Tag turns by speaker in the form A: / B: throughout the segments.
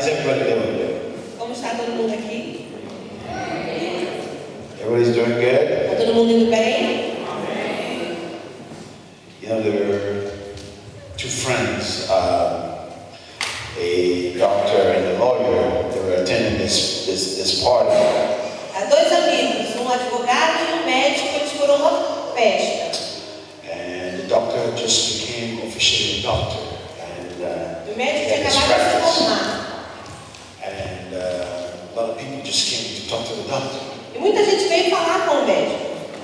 A: How's everybody doing?
B: Como está todo mundo aqui?
A: Everybody's doing good?
B: Está todo mundo indo bem?
A: You know, there were two friends, a doctor and a lawyer. They were attending this party.
B: Há dois amigos, um advogado e um médico, eles foram a uma festa.
A: And the doctor just became officially a doctor. And
B: O médico
A: he
B: tinha
A: had his
B: acabado de se
A: practice.
B: formar.
A: And a lot of people just came to talk to the doctor.
B: E muita gente veio falar com o médico.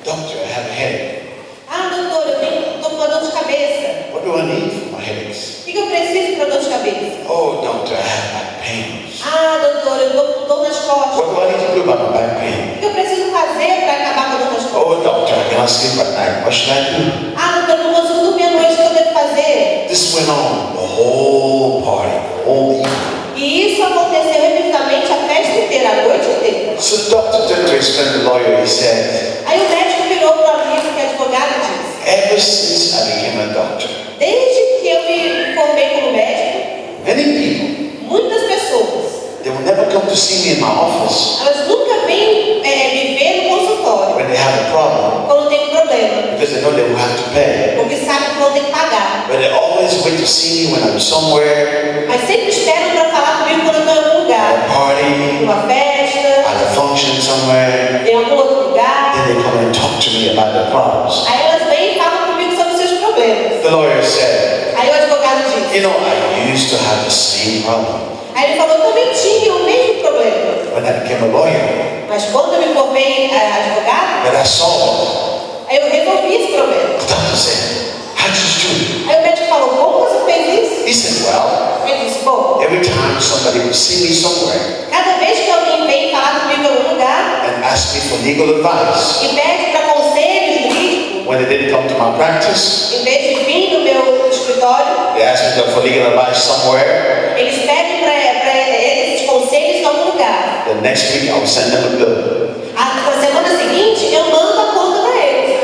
A: Doctor, I have a headache.
B: Ah, doutor, eu estou com uma dor de cabeça.
A: What do I need for my headaches?
B: O que eu preciso para dor de cabeça?
A: Oh, doctor, I have back pains.
B: Ah, doutor, eu estou com dor nas costas.
A: What do I need to do about my back pain?
B: O que eu preciso fazer para acabar com a dor nas costas?
A: Oh, doctor, I cannot sleep at night. What should I do?
B: Ah, doutor, não consigo dormir à noite, o que eu devo fazer?
A: This went on the whole party, the whole evening.
B: E isso aconteceu repetidamente a festa inteira, a noite inteira.
A: So the doctor turned to his friend, the lawyer. He said,
B: Aí o médico virou para o amigo que é advogado e disse:
A: ever since I became a doctor,
B: desde que eu me formei como médico,
A: many people,
B: muitas pessoas,
A: they will never come to see me in my office
B: elas nunca vêm me ver no consultório
A: when they have a problem,
B: quando tem um problema,
A: because they know they will have to pay.
B: porque sabem que vão ter que pagar.
A: But they always wait to see me when I'm somewhere,
B: Mas sempre esperam para falar comigo quando eu estou em algum
A: at
B: lugar,
A: a party,
B: numa festa,
A: at a function somewhere.
B: em algum outro lugar.
A: Then they come and talk to me about their problems.
B: Aí elas vêm e falam comigo sobre os seus problemas.
A: The lawyer said,
B: Aí o advogado disse:
A: you know, I used to have the same problem.
B: aí ele falou: eu também tinha o mesmo problema.
A: When I became a lawyer,
B: Mas quando eu me formei advogado,
A: but I solved
B: aí eu resolvi esse problema.
A: it. The doctor said, how'd you do it?
B: Aí o médico falou: como você fez isso?
A: He said, well,
B: Ele disse: bom,
A: every time somebody would see me somewhere
B: cada vez que alguém vem falar comigo em algum lugar
A: and ask me for legal advice,
B: e pede para conselhos jurídicos,
A: when they didn't come to my practice,
B: em vez de vir no meu escritório,
A: they asked me for legal advice somewhere,
B: eles pedem para esses conselhos em algum lugar.
A: the next week I would send them a bill.
B: Na semana seguinte, eu mando a conta para eles.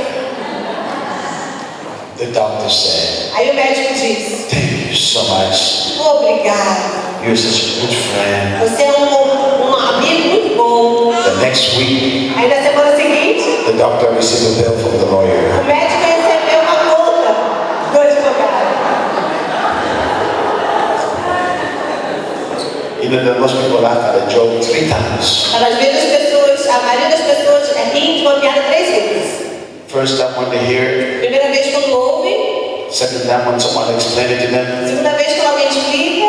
A: The doctor said,
B: Aí o médico disse:
A: thank you so much.
B: obrigado.
A: You're such a good friend.
B: Você é um amigo muito bom.
A: The next week,
B: Aí na semana seguinte,
A: the doctor received a bill from the lawyer.
B: o médico recebeu uma conta do advogado.
A: You know that most people laugh at a joke 3 times.
B: Às vezes a maioria das pessoas riem de uma piada 3 vezes.
A: First time when they hear,
B: Primeira vez quando ouvem,
A: second time when someone explains it to them,
B: segunda vez quando alguém explica,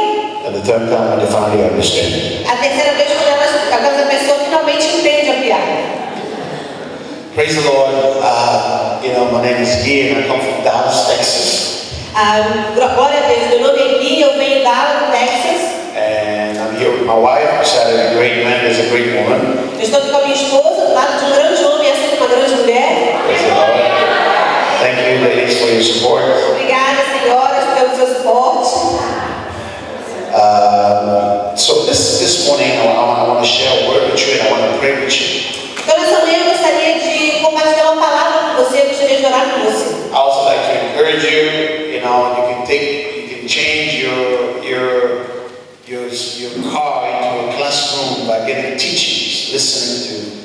A: and the third time when they finally understand it.
B: a terceira vez quando a pessoa finalmente entende a piada.
A: Praise the Lord. You know, my name is Guy and I come from Dallas, Texas.
B: Glória a Deus, meu nome é Gui, eu venho da Texas.
A: And I'm here with my wife. She's a great man, is a great woman.
B: Eu estou aqui com a minha esposa, do lado de um grande homem, essa é uma grande mulher.
A: Praise the Lord. Thank you, ladies, for your support.
B: Obrigada, senhoras, pelo seu suporte.
A: So this morning, I want to share a word with you and I want to pray with you.
B: Então, nessa manhã, eu gostaria de compartilhar uma palavra com você, eu gostaria de orar com você.
A: I also like to encourage you. You know, you can change your car into a classroom by getting teachings, listening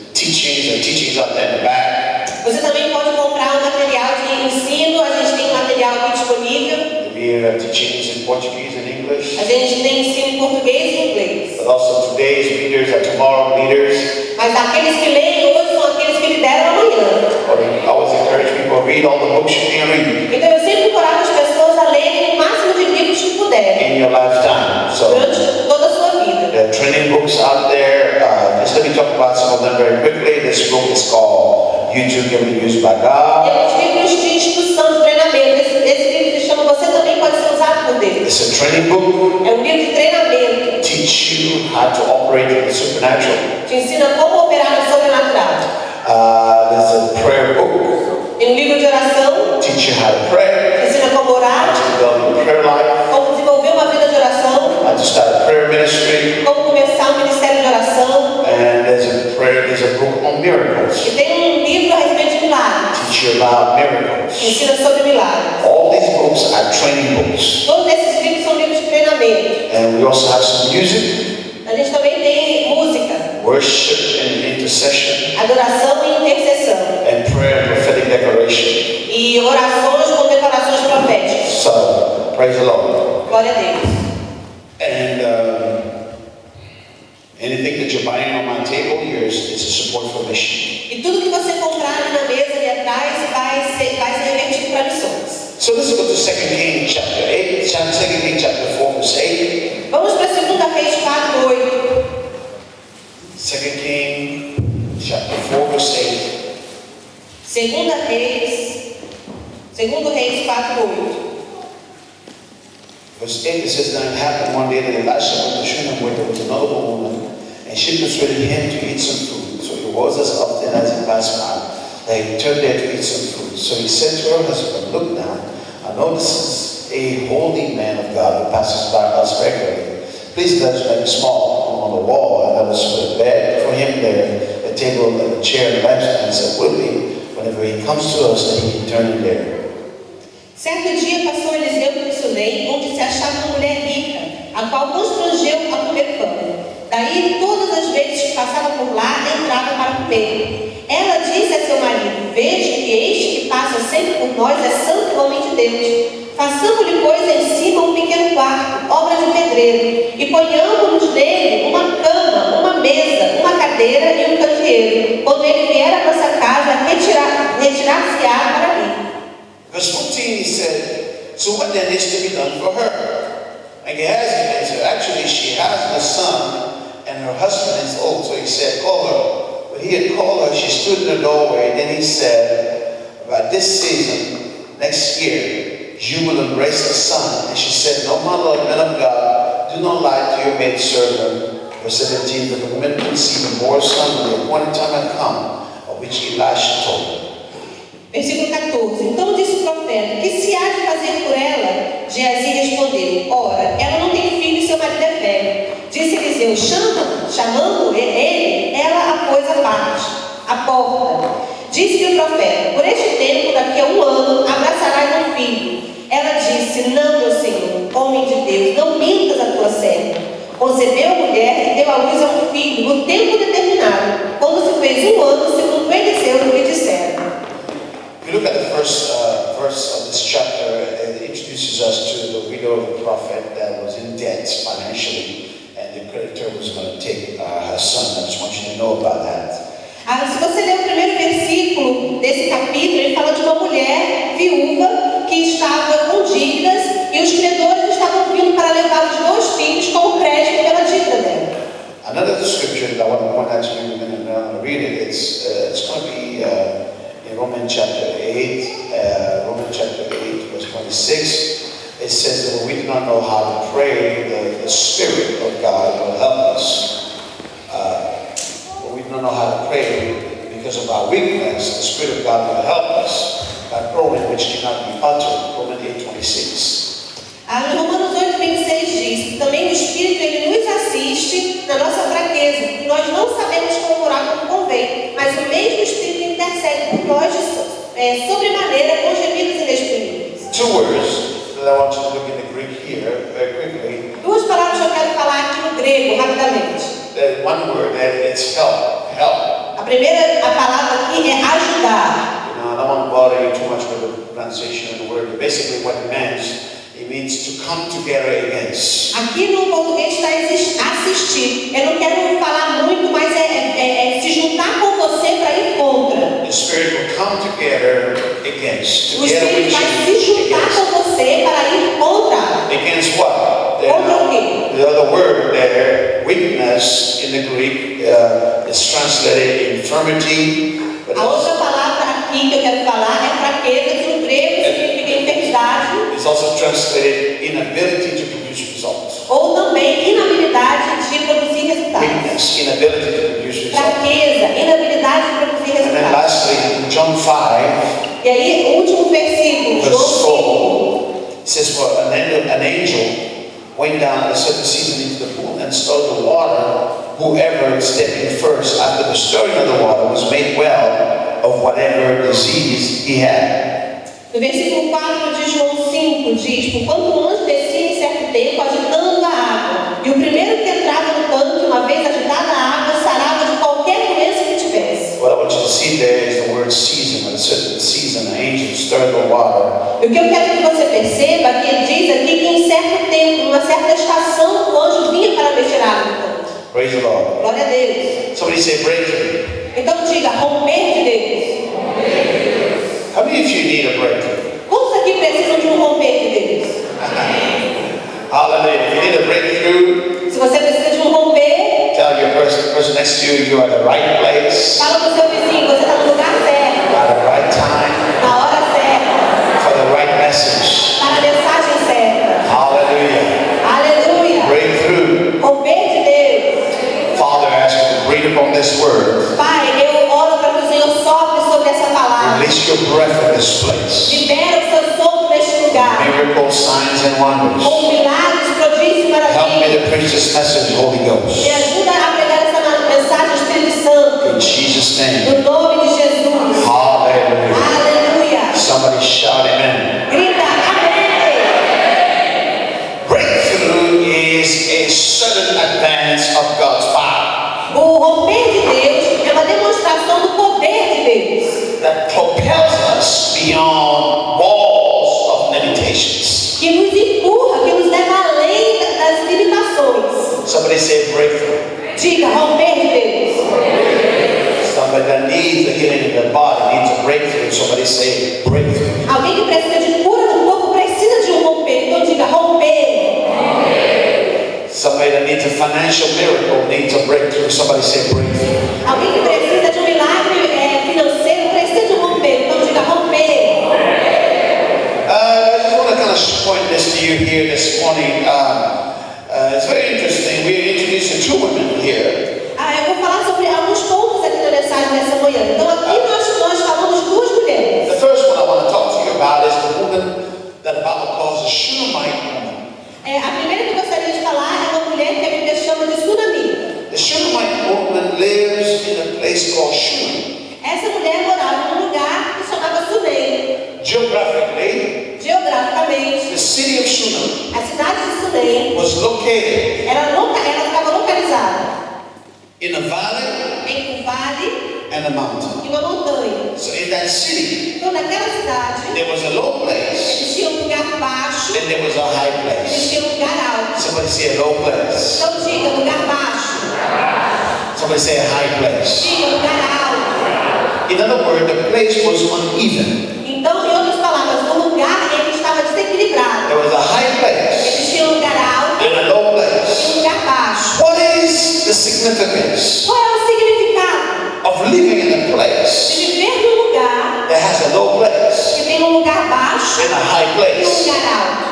A: to teachings out there in the back.
B: Você também pode comprar um material de ensino, a gente tem material aqui disponível.
A: We have teachings in Portuguese and English.
B: A gente tem ensino em português e inglês.
A: But also today's readers are tomorrow leaders.
B: Mas aqueles que leem hoje são aqueles que lideram amanhã.
A: I always encourage people to read all the books you can read
B: Então eu sempre encorajo as pessoas a lerem o máximo de livros que puderem,
A: in your lifetime. So
B: durante toda a sua vida.
A: there are training books out there. Just let me talk about some of them very quickly. This book is called You Too Can Be Used by God.
B: Temos livros de instrução, de treinamento. Esse livro se chama Você Também Pode Ser Usado por Deus.
A: It's a training book.
B: É um livro de treinamento.
A: Teach you how to operate in the supernatural.
B: Te ensina como operar no sobrenatural.
A: There's a prayer book.
B: Tem um livro de oração.
A: Teach you how to pray.
B: Te ensina como orar,
A: How to develop a prayer life.
B: como desenvolver uma vida de oração,
A: How to start a prayer ministry.
B: como começar um ministério de oração.
A: And there's a book on miracles.
B: E tem um livro a respeito de milagres.
A: Teach you about miracles.
B: Te ensina sobre milagres.
A: All these books are training books.
B: Todos esses livros são livros de treinamento.
A: And we also have some music. worship and intercession,
B: adoração e intercessão,
A: and prayer and prophetic declaration.
B: e orações com declarações proféticas.
A: So, praise the Lord.
B: Glória a Deus.
A: And anything that you're buying on my table here is a support for mission.
B: E tudo que você comprar ali na mesa ali atrás vai ser revertido para missões.
A: So let's go to 2 Kings chapter 8, 2 Kings chapter 4 verse 8.
B: Vamos para 2 Reis 4:8.
A: 2 Kings chapter 4 verse 8.
B: 2 Reis 4:8.
A: Verse 8 it says, now it happened one day that Elisha went to Shunem where there was another woman, and she persuaded him to eat some food. So it was as often as he passed by that he turned there to eat some food. So he said to her husband, look now, I know this is a holy man of God who passes by us regularly. Please let us make a small room on the wall, and let us put a bed for him there, a table and a chair and lampstands that will be, whenever he comes to us, that he can turn in there.
B: Certo dia passou Eliseu por Sunem, onde se achava uma mulher rica, a qual constrangeu a comer pão. Daí, todas as vezes que passava por lá, entrava para comer. Ela disse a seu marido, veja que este que passa sempre por nós é santo homem de Deus. Façamos-lhe, pois, em cima um pequeno quarto, obra de pedreiro, e ponhamos nele uma cama, uma mesa, uma cadeira e um candeeiro. Quando ele vier à nossa casa, retirar-se-á para ali.
A: Verse 14 he said, so what then is to be done for her? And Gehazi answered, actually she has a son, and her husband is old. So he said, call her. When he had called her, she stood in the doorway. Then he said, about this season, next year, you will embrace a son. And she said, no, my Lord, men of God, do not lie to your maidservant. Verse 17, but the woman conceived and bore a son when the appointed time had come, of which Elisha told her.
B: Versículo 14. Então disse o profeta, que se há de fazer por ela? Geazi respondeu, ora, ela não tem filho e seu marido é velho. Disse Eliseu, chamando ele, ela a pôs à porta. Disse-lhe o profeta, por este tempo, daqui a 1 ano, abraçarás um filho. Ela disse, não, meu senhor, homem de Deus, não mintas a tua serva. Concebeu a mulher e deu à luz a um filho no tempo determinado, quando se fez 1 ano, segundo Eliseu lhe disseram.
A: If you look at the first verse of this chapter, it introduces us to the widow of the prophet that was in debt financially, and the creditor was going to take her son. I just want you to know about that.
B: Se você ler o primeiro versículo desse capítulo, ele fala de uma mulher viúva que estava com dívidas e os credores estavam vindo para levar os 2 filhos como crédito pela dívida dela.
A: Another scripture that I want to point out to you, we're going to read it. It's going to be in Romans chapter 8, verse 26. It says that when we do not know how to pray, the Spirit of God will help us. When we do not know how to pray because of our weakness, the Spirit of God will help us by praying which cannot be uttered. Romans 8:26.
B: Em Romanos 8:26 diz que também o Espírito ele nos assiste na nossa fraqueza, que nós não sabemos como orar como convém, mas o mesmo Espírito intercede por nós sobremaneira com gemidos inexprimíveis.
A: 2 words that I want you to look in the Greek here very quickly.
B: 2 palavras que eu quero falar aqui no grego, rapidamente.
A: One word, it's help. Help.
B: A palavra aqui é ajudar.
A: You know, I don't want to bother you too much with the pronunciation of the word, but basically what it means to come together against.
B: Aqui no português está assistir. Eu não quero falar muito, mas é se juntar com você para ir contra.
A: The Spirit will come together against.
B: O Espírito vai se juntar com você para ir contra.
A: Against what?
B: Contra o quê?
A: The other word there, weakness in the Greek, is translated infirmity.
B: A outra palavra aqui que eu quero falar é fraqueza, que no grego significa enfermidade.
A: It's also translated inability to produce results.
B: Ou também inabilidade de produzir resultados.
A: Weakness, inability to produce results.
B: Fraqueza, inabilidade de produzir
A: And then
B: resultados.
A: lastly, in John 5,
B: E aí, o último versículo, João 5.
A: it says, for an angel went down at a certain season into the pool and stirred the water. Whoever stepped in first after the stirring of the water was made well of whatever disease he had.
B: No versículo 4 de João 5 diz, porquanto o anjo descia em certo tempo agitando a água, e o primeiro que entrava no tanque, uma vez agitada a água, sarava E o que eu quero que você perceba é que ele diz aqui que em certo tempo, numa certa estação, o anjo vinha para mexer a água no tanque.
A: Praise the Lord.
B: Glória a Deus.
A: Somebody say breakthrough.
B: Então diga, romper de Deus.
A: How many of you need a breakthrough?
B: Quantos aqui precisam de um romper de Deus?
A: Hallelujah. If you need a breakthrough,
B: Se você precisa de um romper,
A: tell your person next to you, you are at the right place,
B: fala para o seu vizinho, você está no lugar certo,
A: at the right time,
B: na hora certa,
A: for the right message.
B: para a mensagem certa.
A: Hallelujah.
B: Aleluia.
A: Breakthrough.
B: Romper de Deus.
A: Father, I ask you to breathe upon this word.
B: Pai, eu oro para que o Senhor sopre sobre essa palavra.
A: Release your breath in this place.
B: Libera o seu sopro neste lugar.
A: Miracles, signs, and wonders.
B: Com milagres, prodígios e
A: Help me
B: maravilhas.
A: to preach this message, Holy Ghost.
B: Me ajuda a pregar essa mensagem, Espírito Santo.
A: In Jesus' name.
B: No nome de Jesus.
A: Hallelujah.
B: Aleluia.
A: Somebody shout amen.
B: Grita, amém.
A: Breakthrough is a sudden advance of God's power
B: O romper de Deus é uma demonstração do poder de Deus.
A: that propels us beyond walls of limitations.
B: Que nos empurra, que nos leva além das limitações.
A: Somebody say breakthrough.
B: Diga, romper de Deus.
A: Somebody that needs a healing in their body needs a breakthrough. Somebody say breakthrough.
B: Alguém que precisa de cura no corpo precisa de um romper. Então diga, romper.
A: Somebody that needs a financial miracle needs a breakthrough. Somebody say breakthrough.
B: Alguém que precisa de um milagre financeiro precisa de um romper. Então diga, romper.
A: I just want to kind of point this to you here this morning. It's very interesting. We introduced two women here.
B: Eu vou falar sobre alguns pontos aqui na mensagem dessa manhã. Então aqui nós falamos duas mulheres.
A: The first one I want to talk to you about is the woman that the Bible calls a Shunammite woman.
B: A primeira que eu gostaria de falar é uma mulher que a Bíblia chama de Sunamita.
A: The Shunammite woman lives in a place called Shunem.
B: Essa mulher morava num lugar que chamava Sunem.
A: Geographically,
B: Geograficamente,
A: the city of Shunem
B: a cidade de Sunem
A: was located
B: ela ficava localizada
A: in a valley
B: em um vale
A: and a mountain.
B: e uma montanha.
A: So in that city,
B: Então naquela cidade
A: there was a low place
B: existia um lugar baixo
A: and there was a high
B: e
A: place.
B: existia um lugar alto.
A: Somebody say a low place.
B: Então diga lugar baixo,
A: Somebody say a high place.
B: diga lugar alto.
A: In other words, the place was uneven.
B: Então, em outras palavras, o lugar ele estava desequilibrado.
A: There was a high place
B: Existia um lugar alto
A: and a low
B: e
A: place.
B: um lugar baixo.
A: What is the significance
B: Qual é o significado
A: of living in a
B: de
A: place
B: viver num lugar
A: that has a low place
B: que tem um lugar baixo
A: and a high
B: e um
A: place?
B: lugar alto?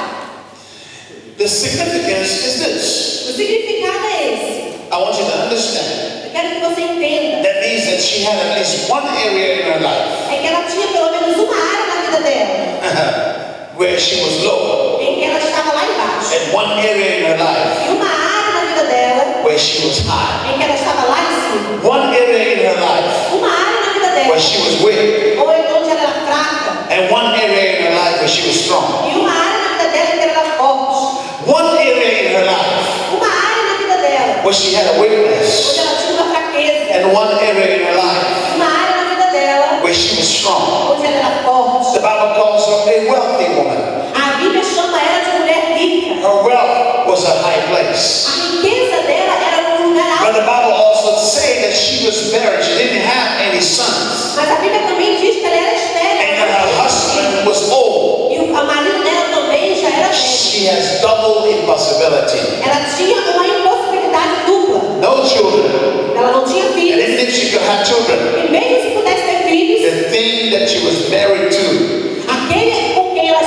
A: The significance is this.
B: O significado é esse.
A: I want you to understand.
B: Eu quero que você entenda.
A: That means that she had at least one area in her life
B: É que ela tinha pelo menos uma área na vida dela
A: where she was low,
B: em que ela estava lá embaixo.
A: and one area in her life
B: E uma área na vida dela
A: where she was high,
B: em que ela estava lá em cima.
A: one area in her life
B: Uma área na vida
A: where
B: dela
A: she was weak,
B: ou então onde ela era fraca.
A: and one area in her life where she was strong.
B: E uma área na vida dela em que ela era forte.
A: One area in her life
B: Uma área na vida dela
A: where she had a weakness,
B: onde ela tinha uma fraqueza.
A: and one area in her life
B: Uma área na vida dela
A: where she was strong.
B: onde ela era forte.
A: The Bible calls her a wealthy woman.
B: A Bíblia chama ela de mulher rica.
A: Her wealth was a high place.
B: A riqueza dela era um lugar
A: But
B: alto.
A: the Bible also says that she was barren. She didn't have any sons,
B: Mas a Bíblia também diz que ela era
A: and
B: estéril.
A: that her husband was old.
B: E o marido dela também já era velho.
A: She has double impossibility.
B: Ela tinha uma impossibilidade dupla.
A: No children.
B: Ela não tinha
A: And
B: filhos.
A: even if she could have children,
B: E mesmo se pudesse ter filhos,
A: the thing that she was married to
B: aquele com quem ela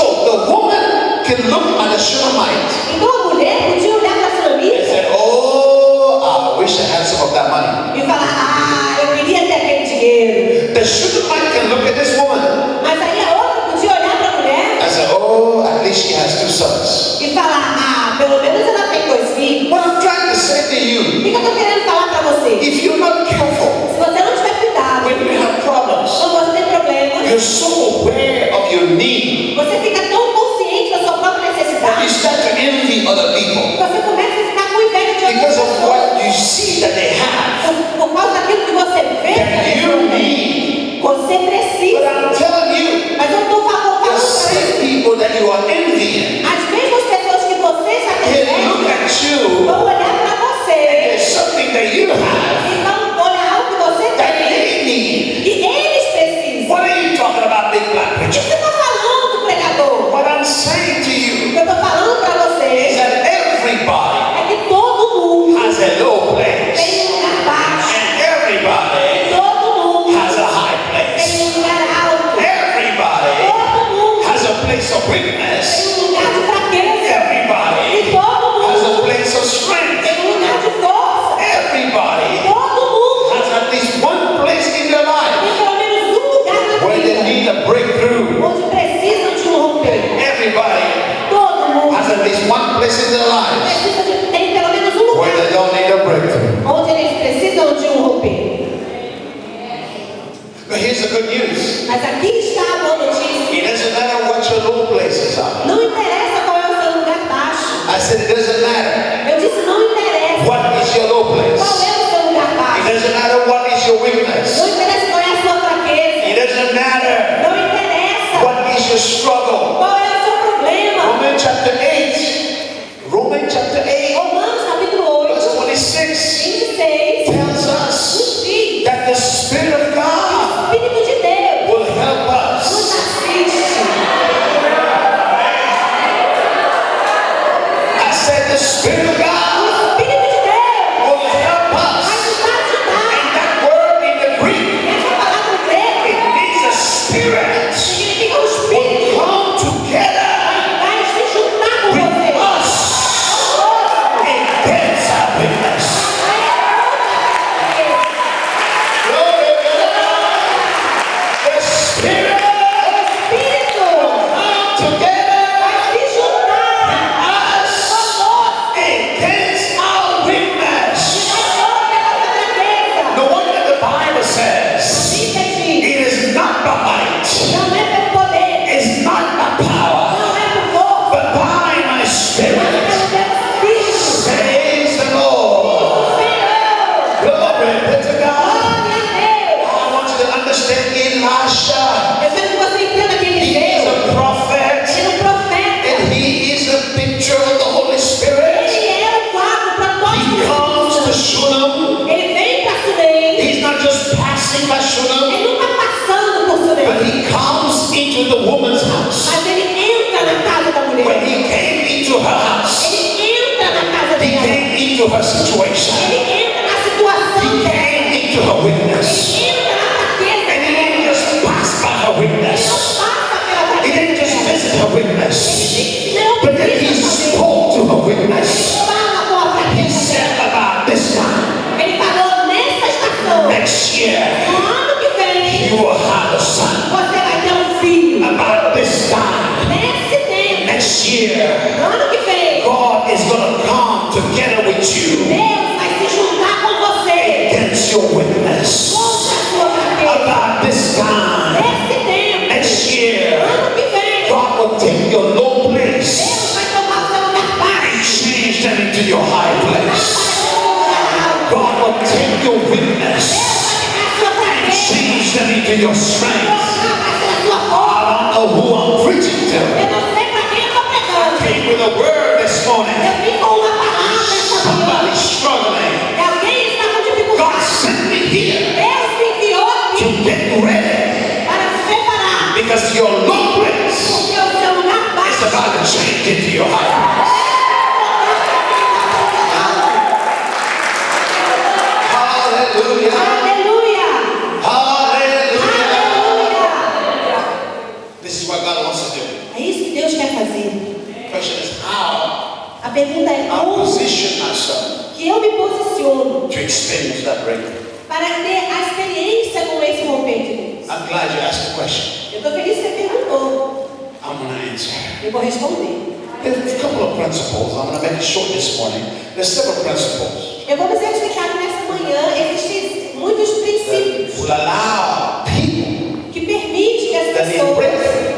A: So the woman can look at a Shunammite
B: Então a mulher podia olhar para a
A: and
B: Sunamita
A: say, oh, I wish I had some of that money.
B: e falar, ah, eu queria ter aquele dinheiro.
A: The Shunammite can look at this woman
B: Mas aí a outra podia olhar para a mulher
A: and say, oh, at least she has 2 sons.
B: e falar, ah, pelo menos ela tem 2 filhos.
A: What I'm trying to say to
B: O
A: you,
B: que eu estou querendo falar para você?
A: if you're not careful,
B: Se você não tiver cuidado,
A: when you have problems,
B: quando você tem problemas,
A: you're so aware of your need,
B: você fica tão consciente da sua própria
A: you
B: necessidade,
A: start to envy other people
B: você começa a ficar com inveja de outras
A: because of
B: pessoas.
A: what you see that they have
B: Por causa daquilo que você vê,
A: that you need.
B: você
A: But
B: precisa.
A: I'm telling you,
B: Mas eu estou falando
A: the
B: para você,
A: same people that you are envying
B: as mesmas pessoas que você está
A: can look
B: tendo,
A: at you,
B: vão olhar para você
A: there's something that you have
B: e vão olhar algo que você
A: that
B: tem
A: they need.
B: e eles precisam.
A: What are you talking about, big black
B: O que
A: preacher?
B: você está falando, pregador?
A: What I'm saying to
B: O
A: you
B: que eu estou falando para
A: is
B: você
A: that everybody
B: é que todo mundo
A: has a low place
B: tem um lugar baixo,
A: and everybody
B: todo mundo
A: has a high
B: tem
A: place.
B: um lugar alto,
A: Everybody
B: todo mundo
A: has a place of weakness.
B: tem um lugar de fraqueza
A: Everybody
B: e todo
A: has a
B: mundo
A: place of strength.
B: tem um lugar de força.
A: Everybody
B: Todo mundo
A: has at least one place in their life
B: tem pelo menos um lugar na
A: where they
B: vida
A: need a breakthrough.
B: onde precisam de um romper.
A: Everybody
B: Todo mundo
A: has at least one place in their lives
B: tem pelo menos um
A: where
B: lugar
A: they don't need a breakthrough.
B: onde eles precisam de um romper.
A: But here's the good news.
B: Mas aqui está a boa notícia.
A: It doesn't matter what your low places are.
B: Não interessa qual é o seu lugar baixo.
A: I said it doesn't matter
B: Eu disse não interessa
A: what is your low
B: qual
A: place.
B: é o seu lugar
A: It
B: baixo.
A: doesn't matter what is your weakness.
B: Não interessa qual é a sua fraqueza.
A: It doesn't matter
B: Não interessa
A: what is your struggle.
B: qual é o seu problema.
A: Romans chapter 8. Romans chapter 8,
B: Romanos capítulo 8,
A: verse 26
B: 26,
A: tells us
B: diz:
A: that the Spirit of God
B: o Espírito de Deus
A: will help
B: nos
A: us.
B: assiste.
A: I said the Spirit of God
B: O Espírito de Deus
A: will help
B: vai
A: us.
B: nos ajudar.
A: And that word in the Greek,
B: Essa palavra grega
A: it means the Spirit
B: significa o
A: will
B: Espírito
A: come together
B: vai se juntar com
A: with
B: você.
A: us against our weakness. Glory to God. The Spirit
B: Espírito
A: come together
B: vai se juntar
A: us
B: conosco.
A: against our weakness.
B: Não
A: No wonder the Bible says it is not by might,
B: é pelo poder,
A: it's not by power,
B: não é por força,
A: but by my
B: mas
A: Spirit,
B: pelo meu Espírito.
A: says the Lord.
B: Senhor,
A: Glory be to God.
B: glória a Deus.
A: I want you to understand Elisha.
B: Eu quero que você entenda que
A: He
B: ele
A: is
B: veio.
A: a prophet
B: Ele é um profeta.
A: and he is a picture of the Holy Spirit.
B: Ele é um quadro para
A: He
B: todos.
A: comes to Shunem.
B: Ele vem para Sunem.
A: He's not just passing by Shunem,
B: Ele não está passando por Sunem.
A: but he comes into the woman's house.
B: Mas ele entra na casa da
A: When
B: mulher.
A: he came into her house,
B: Ele entra na casa
A: he
B: dela.
A: came into her situation.
B: Ele entra na
A: He
B: situação dela.
A: came into her weakness.
B: Entra na fraqueza
A: And he
B: dela.
A: didn't just pass by her
B: Ele
A: weakness.
B: não passa pela
A: He
B: fraqueza
A: didn't just
B: dela.
A: visit her weakness.
B: Não
A: But then he
B: precisa fazer.
A: spoke to her weakness.
B: Fala com a
A: He
B: fraqueza
A: said
B: dela.
A: about this time,
B: Ele falou nessa estação.
A: next year,
B: No ano que vem,
A: you will have a son.
B: você vai ter um filho.
A: About this time,
B: Nesse tempo,
A: next year,
B: no ano que vem,
A: God is going to come together with you
B: Deus vai se juntar com você
A: against your weakness.
B: contra a sua fraqueza.
A: About this time,
B: Nesse tempo,
A: next
B: no
A: year,
B: ano que vem,
A: God will take your low place
B: Deus vai tomar o seu lugar
A: and
B: baixo.
A: change them into your high place. God will take your weakness and change them into your strength. I don't know who I'm preaching to. Came with a word this morning. Somebody's struggling. God sent me here to get ready because your low place is about to change into your high place. Hallelujah. Hallelujah. This is what God wants to do.
B: É isso que Deus quer fazer.
A: The question is how
B: A pergunta é
A: I
B: como
A: position myself
B: que eu me posiciono
A: to experience that breakthrough.
B: para ter a experiência com esse romper de Deus.
A: I'm glad you asked the question.
B: Eu estou feliz que você perguntou.
A: I'm going to answer.
B: Eu vou responder.
A: There's a couple of principles. I'm going to make it short this morning. There's several principles
B: Eu vou me certificar que nessa manhã existem muitos
A: that
B: princípios
A: will allow people
B: que permitem que as
A: that need
B: pessoas,
A: breakthrough,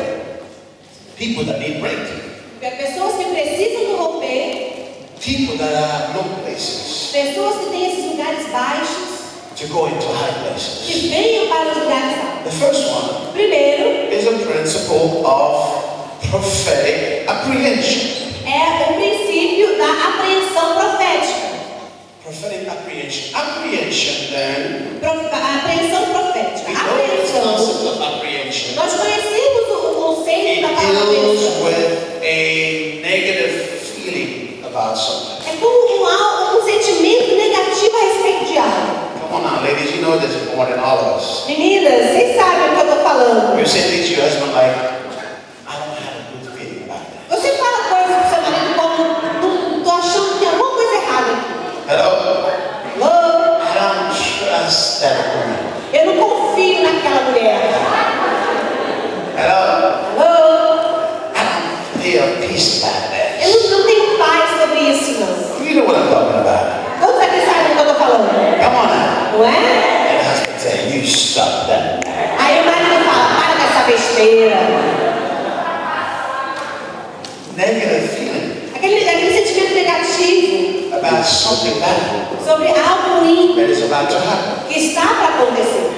A: people that need breakthrough,
B: que as pessoas que precisam do romper,
A: people that have low places
B: pessoas que têm esses lugares baixos,
A: to go into high places.
B: que venham para os lugares altos.
A: The first one
B: Primeiro,
A: is a principle of prophetic apprehension.
B: é o princípio da apreensão profética.
A: Prophetic apprehension. Apprehension, then,
B: A apreensão profética.
A: we know the
B: Apreensão.
A: concept of apprehension.
B: Nós conhecemos o conceito
A: It
B: da palavra
A: deals
B: apreensão.
A: with a negative feeling about something.
B: É como um sentimento negativo a respeito de algo.
A: Come on now, ladies, you know this is more than all of us.
B: Meninas, vocês sabem o que eu estou falando.
A: You say things to your husband like, I don't have a good feeling about that.
B: Você fala coisas pro seu marido como, tô achando que tem alguma coisa errada aqui.
A: Hello?
B: Alô?
A: I don't trust that woman.
B: Eu não confio naquela mulher.
A: Hello?
B: Alô?
A: I don't feel peace about that.
B: Eu não tenho paz sobre isso, não.
A: You know what I'm talking about.
B: Todos aqui sabem do que eu estou falando,
A: Come on now.
B: não é?
A: And the husband say, you stop that.
B: Aí o marido fala, para com essa besteira.
A: Negative feeling
B: Aquele sentimento negativo
A: about something bad
B: sobre algo ruim
A: that is about to happen.
B: que está para acontecer.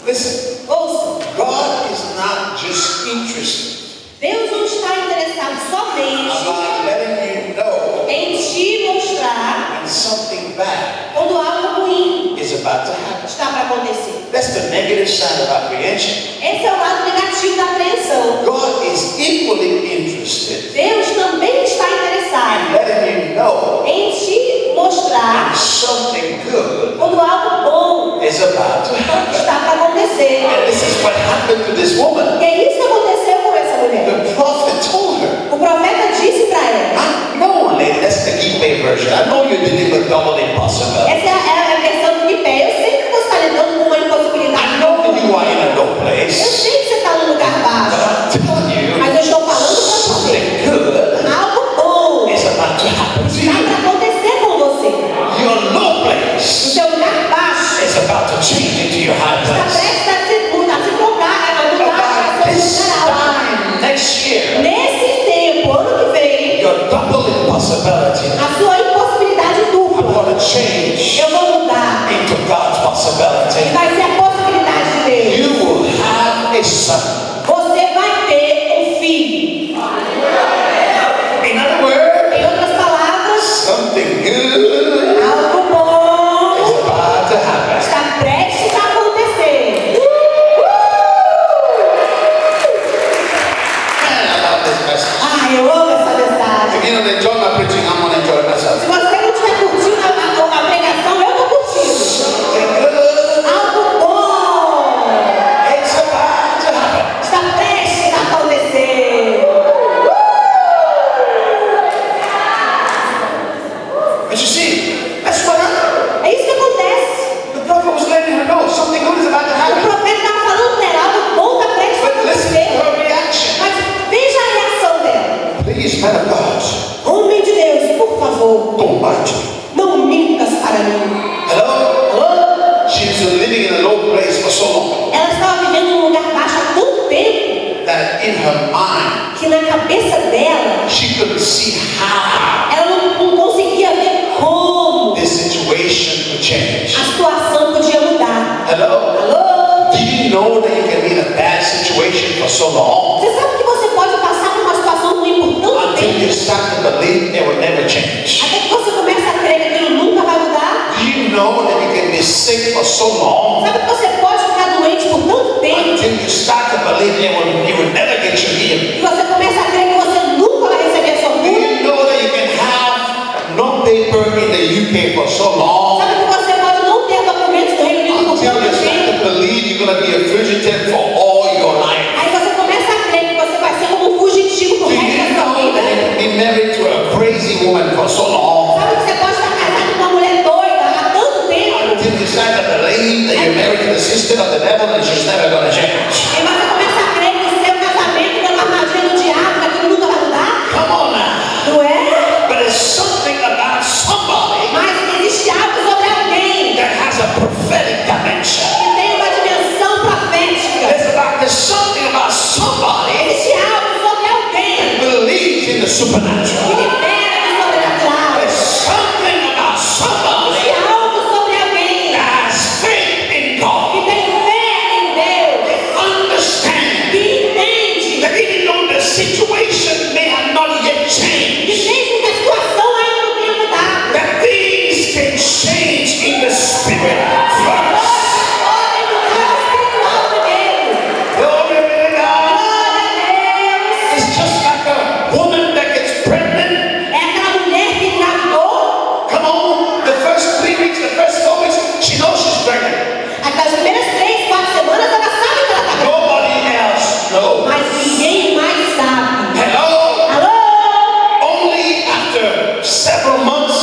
A: Listen,
B: Ouça,
A: God is not just interested
B: Deus não está interessado somente
A: about letting you know
B: em te mostrar
A: when something bad
B: quando algo ruim
A: is about to happen.
B: está para acontecer.
A: That's the negative side of apprehension.
B: Esse é o lado negativo da apreensão.
A: God is equally interested
B: Deus também está
A: in
B: interessado
A: letting you know
B: em te mostrar
A: when something good
B: quando algo bom
A: is about to happen.
B: está para acontecer.
A: And this is what happened to this woman.
B: E é isso que aconteceu com essa mulher.
A: The prophet told her,
B: O profeta disse para ela.
A: I know, lady, that's the Gipe version. I know you're dealing with double impossibility.
B: Essa é a versão do Guipé. Eu sei que você está lidando com uma impossibilidade.
A: I know that you are in a low
B: Eu
A: place,
B: sei que você está num lugar
A: but
B: baixo.
A: I'm telling you,
B: Mas eu estou falando para você.
A: something good
B: Algo bom
A: is about to happen to
B: está
A: you.
B: para acontecer com você.
A: Your low
B: O
A: place
B: seu lugar baixo
A: is about to change into your high
B: está
A: place.
B: prestes a se trocar, a mudar
A: About
B: para
A: this
B: ser um lugar alto.
A: time next year,
B: Nesse tempo, ano que vem,
A: your double impossibility
B: a sua impossibilidade
A: I'm
B: dupla,
A: going to change
B: eu vou mudar.
A: into God's
B: E
A: possibility.
B: vai ser a possibilidade de Deus.
A: You will have a son.
B: Você vai ter um filho.
A: In other words,
B: Em outras palavras,
A: something good
B: algo bom
A: is about to happen.
B: está prestes a acontecer.
A: Man, I love this message.
B: Ah, eu amo essa mensagem.
A: If you don't enjoy my preaching, I'm going to enjoy
B: Se
A: myself.
B: você não estiver curtindo a pregação, eu estou curtindo.
A: Something good
B: Algo bom
A: is about to happen.
B: está prestes a acontecer.
A: But you see, that's what happened.
B: É isso que acontece.
A: The prophet was letting her know something good is about to
B: O
A: happen.
B: profeta estava falando dela, algo bom está prestes a
A: But listen to
B: acontecer.
A: her reaction.
B: Mas veja a reação dela.
A: Please, man of God,
B: Homem de Deus, por favor,
A: don't lie to me.
B: não mintas para mim.
A: Hello?
B: Alô?
A: She's been living in a low place for so long
B: Ela estava vivendo num lugar baixo há tanto tempo
A: that in her mind,
B: que na cabeça dela,
A: she couldn't see how
B: ela não conseguia ver como
A: this situation would change.
B: a situação podia mudar.
A: Hello?
B: Alô?
A: Do you know that you can be in a bad situation for so long
B: Você sabe que você pode passar por uma situação ruim por tanto
A: until you
B: tempo,
A: start to believe it will never change?
B: até que você começa a crer que aquilo nunca vai mudar?
A: Do you know that you can be sick for so long
B: Sabe que você pode ficar doente por tanto tempo
A: until you start to believe you will never get your healing?
B: e você começa a crer que você nunca vai receber a sua
A: Do
B: cura?
A: you know that you can have no paper in the UK for so long
B: Sabe que você pode não ter documentos do Reino Unido por
A: until you
B: tanto
A: start
B: tempo?
A: to believe you're going to be a fugitive for all your life?
B: Aí você começa a crer que você vai ser como um fugitivo
A: woman for so long
B: Sabe que você pode estar casado com uma mulher doida há tanto tempo
A: until you start to believe that you're married to the sister of the devil and she's never going to change.
B: e você começa a crer que o seu casamento é uma armadilha do diabo, que aquilo nunca vai mudar?
A: Come on now.
B: Não é?
A: But there's something about somebody
B: Mas existe algo sobre alguém
A: that has a prophetic dimension.
B: que tem uma dimensão profética.
A: There's something about somebody
B: Existe algo sobre alguém
A: that believes in the
B: que
A: supernatural.
B: libera do sobrenatural.
A: There's something about somebody
B: Existe algo sobre alguém
A: that has faith in
B: que
A: God.
B: tem fé em Deus,
A: Understand
B: que entende
A: that even though the situation may have not yet
B: que
A: changed,
B: mesmo que a situação ainda não tenha mudado,
A: that things can change in the spirit first.
B: podem mudar o espiritual primeiro.
A: Glory be to God.
B: Glória a Deus.
A: It's just like a woman that gets pregnant.
B: É aquela mulher que engravidou,
A: Come on, the first 3 weeks, the first 4 weeks, she knows she's pregnant.
B: aquelas primeiras 3, 4 semanas ela sabe que ela está grávida,
A: Nobody else knows.
B: mas ninguém mais sabe.
A: Hello?
B: Alô?
A: Only after several months,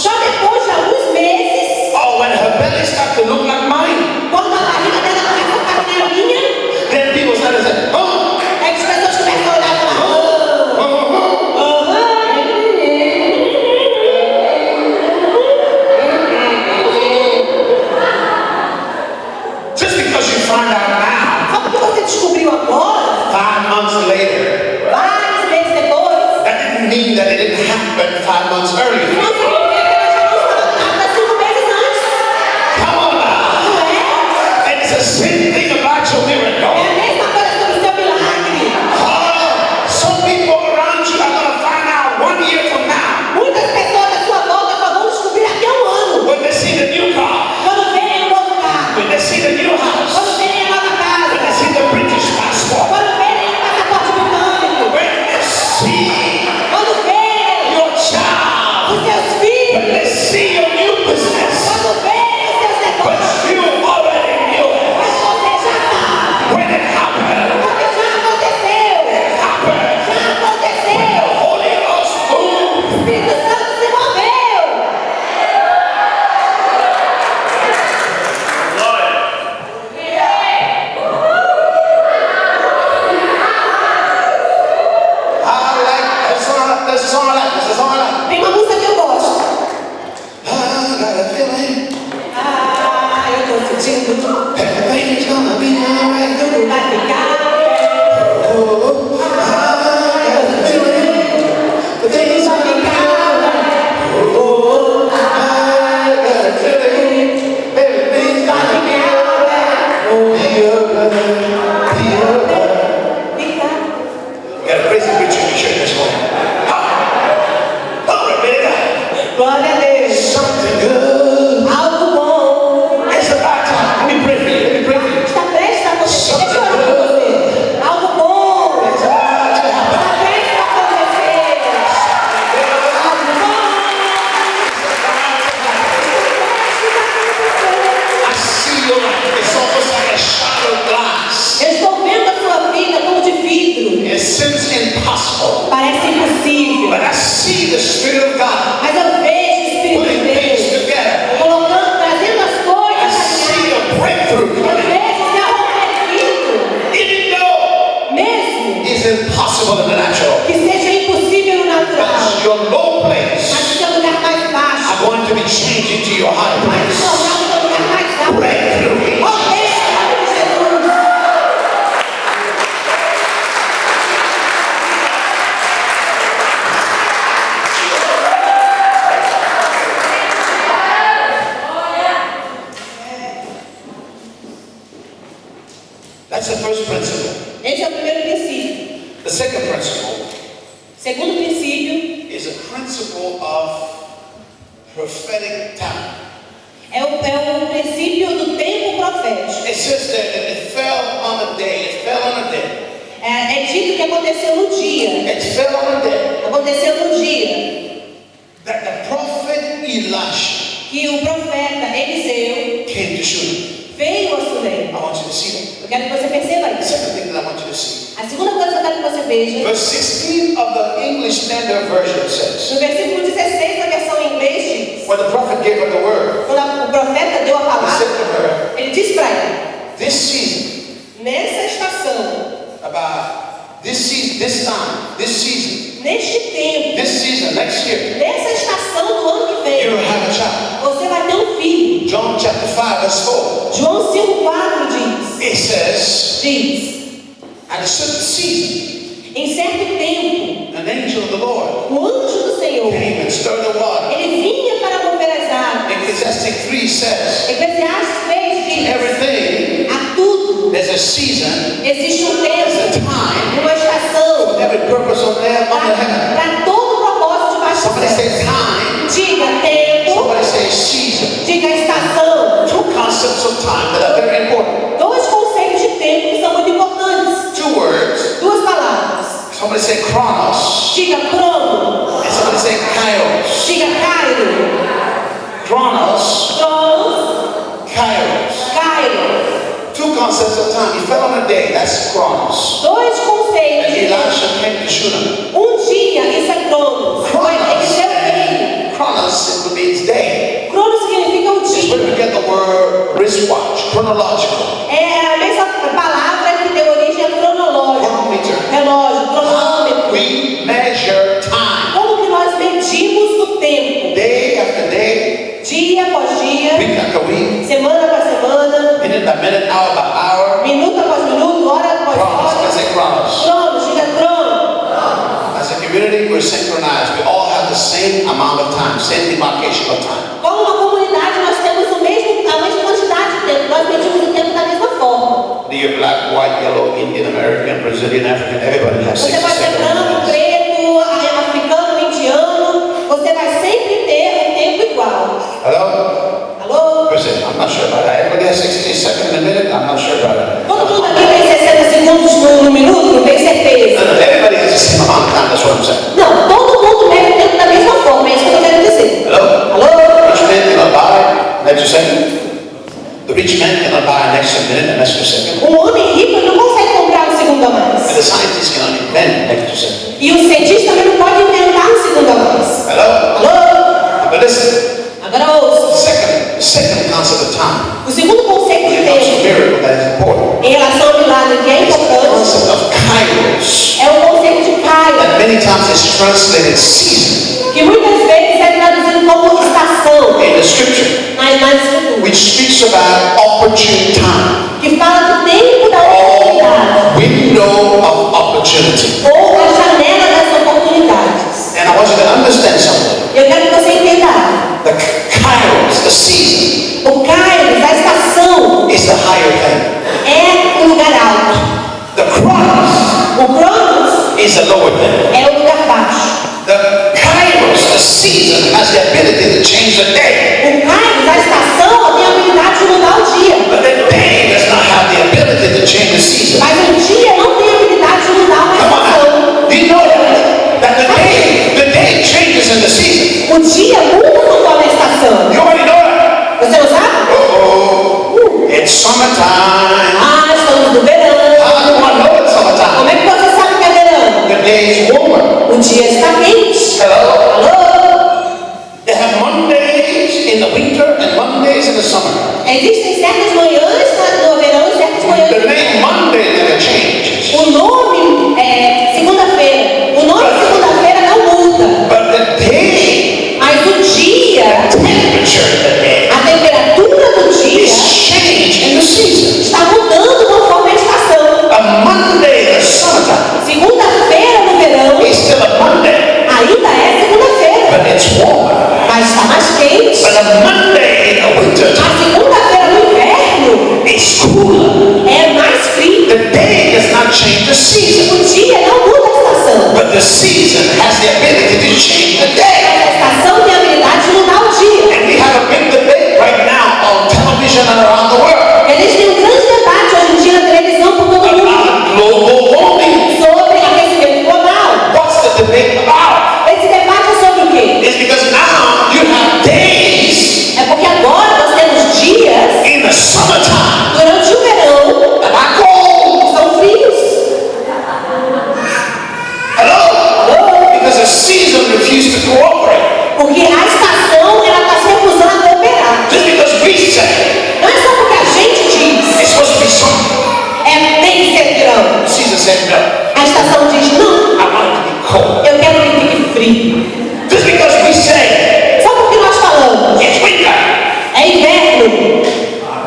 B: Só depois de alguns meses,
A: or when her belly starts to look like mine,
B: quando a barriga dela começa a ficar que nem a minha,
A: then people start to say, oh,
B: é que as pessoas começam a olhar e falar:
A: oh, oh, oh. Just because you find out now,
B: só porque você descobriu agora,
A: 5 months later,
B: vários meses depois,
A: that didn't mean that it didn't happen 5 months earlier.
B: não significa que ela já não estava grávida 5 meses antes.
A: Come on now.
B: Não é?
A: And it's the same thing about your
B: É
A: miracle.
B: a mesma coisa sobre o seu milagre.
A: Oh, some people around you are going to find out 1 year from now
B: Muitas pessoas à sua volta só vão descobrir daqui a um ano.
A: when they see the new car,
B: Quando verem o novo carro,
A: when they see the new house,
B: quando verem a nova
A: when they
B: casa,
A: see the British passport,
B: quando verem o passaporte britânico,
A: when they see
B: quando verem
A: your child,
B: os seus
A: when
B: filhos,
A: they see your new business,
B: quando verem os seus
A: but
B: negócios,
A: you already knew it.
B: mas você já sabe,
A: When it happened,
B: porque já aconteceu,
A: it happened.
B: já
A: The
B: aconteceu.
A: Holy Ghost moved.
B: O Espírito Santo se moveu.
A: I like this song. This song I like. This is a song I like.
B: Tem uma música que eu gosto.
A: I got a feeling
B: Ah, eu tô sentindo
A: everything's gonna be alright.
B: tudo vai ficar.
A: Oh, I got a feeling things
B: Vai
A: are gonna be
B: ficar.
A: alright. Oh, I got a feeling everything's
B: Vai
A: gonna be
B: ficar.
A: alright. Be alright.
B: Ficar.
A: We got a crazy preacher in the church this morning. Glory be to God.
B: Glória a Deus.
A: Something good.
B: Algo bom.
A: It's about time. Let me pray for you. Let me pray for you.
B: Está prestes a acontecer. Deixa eu orar por você. Algo bom.
A: It's about to happen.
B: Está prestes a acontecer. Algo bom.
A: I see your life. It's almost like a shattered glass.
B: Eu estou vendo a sua vida como de vidro.
A: It seems impossible.
B: Parece impossível.
A: But I see the Spirit of God
B: Mas eu vejo o Espírito
A: putting
B: de
A: things
B: Deus
A: together.
B: colocando, trazendo as
A: I
B: coisas
A: see
B: alinhadas.
A: a breakthrough
B: Eu
A: coming.
B: vejo o seu rompimento,
A: Even though
B: mesmo
A: it's impossible in the natural,
B: que seja impossível no natural.
A: but your low
B: Mas
A: place
B: o seu lugar mais baixo
A: are going to be changed into your high
B: vai se
A: place.
B: tornar o seu lugar mais alto.
A: Breakthrough.
B: Romper em nome de Jesus.
A: That's the first principle.
B: Esse é o primeiro princípio.
A: The second principle
B: Segundo princípio
A: is a principle of prophetic time.
B: é o princípio do tempo profético.
A: It says that it fell on a day. It fell on a day.
B: É dito que aconteceu no dia.
A: It fell on a day
B: Aconteceu no dia
A: that the prophet Elisha
B: que o profeta Eliseu
A: came to Shunem.
B: veio a Sunem.
A: I want you to see that.
B: Eu quero que você perceba
A: The
B: isso.
A: second thing that I want you to see.
B: A segunda coisa que eu quero que você veja,
A: Verse 16 of the English Standard Version says,
B: no versículo 16 da versão em inglês diz,
A: when the prophet gave her the word,
B: quando o profeta deu a
A: he
B: palavra,
A: said to her,
B: ele disse para ela,
A: this season,
B: nessa estação,
A: about this season, this time, this season,
B: neste tempo,
A: this season, next year,
B: nessa estação do ano que
A: you will
B: vem,
A: have a child.
B: você vai ter um filho.
A: John chapter 5 verse 4.
B: João 5,4 diz,
A: It says,
B: diz,
A: at a certain season,
B: em certo tempo,
A: an angel of the Lord
B: o anjo do Senhor,
A: came and stirred the water.
B: ele vinha para mover as águas.
A: Ecclesiastes 3 says,
B: Eclesiastes 3 diz,
A: everything,
B: a tudo
A: there's a season,
B: existe um
A: there's a
B: tempo,
A: time,
B: uma estação,
A: every purpose on there under heaven.
B: para todo propósito debaixo do
A: Somebody
B: céu.
A: say time,
B: Diga tempo,
A: somebody say season.
B: diga estação.
A: Two concepts of time that are very important.
B: Dois conceitos de tempo que são muito importantes.
A: Two words.
B: Duas palavras.
A: Somebody say chronos,
B: Diga crono,
A: and somebody say kairos.
B: diga cairo.
A: Chronos,
B: Crono,
A: kairos.
B: cairo.
A: Two concepts of time. He fell on a day, that's chronos.
B: Dois conceitos
A: And
B: de tempo.
A: Elisha came to Shunem.
B: Dia, isso é cronos. Eliseu veio.
A: Chronos, it means day.
B: Crono significa o
A: It's
B: dia.
A: where we get the word wristwatch, chronological.
B: É a mesma palavra que deu origem a cronológico.
A: Chronometer.
B: Relógio, cronômetro.
A: We measure time.
B: Como que nós medimos o tempo?
A: Day after day,
B: Dia após dia,
A: week after week,
B: semana após semana,
A: minute by minute, hour by hour.
B: minuto após minuto, hora após
A: Chronos,
B: hora.
A: let's say chronos.
B: Cronos, diga crono.
A: As a community, we're synchronized. We all have the same amount of time, same demarcation of time.
B: Como uma comunidade, nós temos a mesma quantidade de tempo. Nós medimos o tempo da mesma forma.
A: Be you black, white, yellow, Indian, American, Brazilian, African, everybody has
B: Você
A: 60
B: pode ser branco,
A: seconds.
B: preto, africano, indiano. Você vai sempre ter um tempo igual.
A: Hello?
B: Alô?
A: Listen, I'm not sure about that. Everybody has 60 seconds in a minute? I'm not sure about it.
B: Todo mundo aqui tem 60 segundos no minuto? Não tenho certeza.
A: No, everybody has the same amount of time, that's what I'm saying.
B: Não, todo mundo mede o tempo da mesma forma. É isso que eu estou querendo dizer.
A: Hello?
B: Alô?
A: Rich man cannot buy an extra second. The rich man cannot buy an extra minute, an extra second.
B: Um homem rico não consegue comprar um segundo a
A: And
B: mais.
A: the scientist cannot invent an extra second.
B: E o cientista também não pode inventar um segundo a mais.
A: Hello?
B: Alô?
A: But listen,
B: Agora
A: the
B: ouça.
A: second concept of time,
B: O segundo conceito
A: when
B: de
A: it comes to
B: tempo
A: miracle, that is important,
B: em relação ao milagre que é
A: is the
B: importante
A: concept of kairos.
B: é o conceito de Caio,
A: That many times is translated season
B: que muitas vezes é traduzido como estação
A: in the scripture,
B: nas escrituras,
A: which speaks about opportune time,
B: que fala do tempo da oportunidade
A: window of opportunity.
B: ou a janela das oportunidades.
A: And I want you to understand something.
B: Eu quero que você entenda algo.
A: The kairos, the season,
B: O Caio, a estação,
A: is the higher thing.
B: é o lugar alto.
A: The chronos
B: O Cronos
A: is the lower thing.
B: é o lugar baixo.
A: The kairos, the season, has the ability to change the day.
B: O Caio, a estação, tem a habilidade de mudar o dia.
A: But the day does not have the ability to change the season.
B: Mas o dia não tem a habilidade de mudar uma
A: Come
B: estação.
A: on. Do you know that the day changes in the season?
B: O dia muda conforme a estação.
A: You already know that.
B: Você não sabe?
A: Uh-oh. It's summertime.
B: Ah, estamos no verão.
A: How do I know it's
B: Como
A: summertime?
B: é que você sabe que é verão?
A: The day is warmer.
B: O dia está quente.
A: Hello?
B: Alô?
A: They have Mondays in the winter and Mondays in the summer.
B: Existem certas manhãs no verão e certas manhãs
A: The
B: no
A: name
B: inverno.
A: Monday never changes.
B: O nome é segunda-feira. O nome segunda-feira não muda.
A: But the day,
B: Mas o dia,
A: temperature of the day,
B: a temperatura do dia
A: is changed in the season.
B: está mudando conforme a estação.
A: A Monday in the summertime
B: Segunda-feira no verão
A: is still a Monday.
B: Porque a estação, ela está se recusando a cooperar.
A: Just because we say
B: Não é só porque a gente diz,
A: it's supposed to be summer.
B: tem que ser verão.
A: The season said no.
B: A estação diz, não,
A: I want it to be cold.
B: eu quero que fique frio.
A: Just because we say
B: Só porque nós falamos,
A: it's winter.
B: é inverno,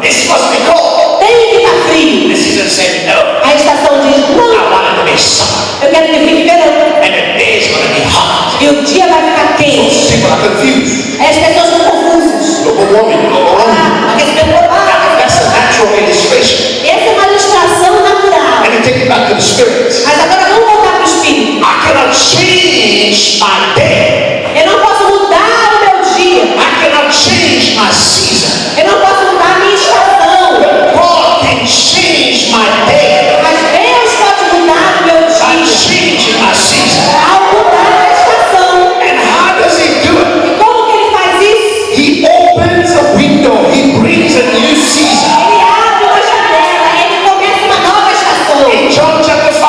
A: It's supposed to be cold.
B: tem que estar frio.
A: The season said no.
B: A estação diz,
A: I
B: não,
A: want it to be summer.
B: eu quero que fique verão.
A: And the day is going to be hot.
B: E o dia vai ficar quente.
A: People are confused.
B: Aí as pessoas estão confusas.
A: Global warming, global warming.
B: Aquecimento global.
A: That's a natural illustration.
B: Essa é uma ilustração natural.
A: And to take it back to the spirit.
B: Mas agora vamos voltar para o espírito.
A: I cannot change my day.
B: Eu não posso mudar o meu dia.
A: I cannot change my season.
B: Eu não posso mudar a minha estação.
A: But God can change my day.
B: Mas Deus pode mudar o meu
A: By
B: dia.
A: changing my season.
B: Ao mudar a estação.
A: And how does He do it?
B: E como que Ele faz isso?
A: He opens a window. He brings a new season.
B: Ele abre uma janela. Ele começa uma nova estação.
A: In John chapter 5,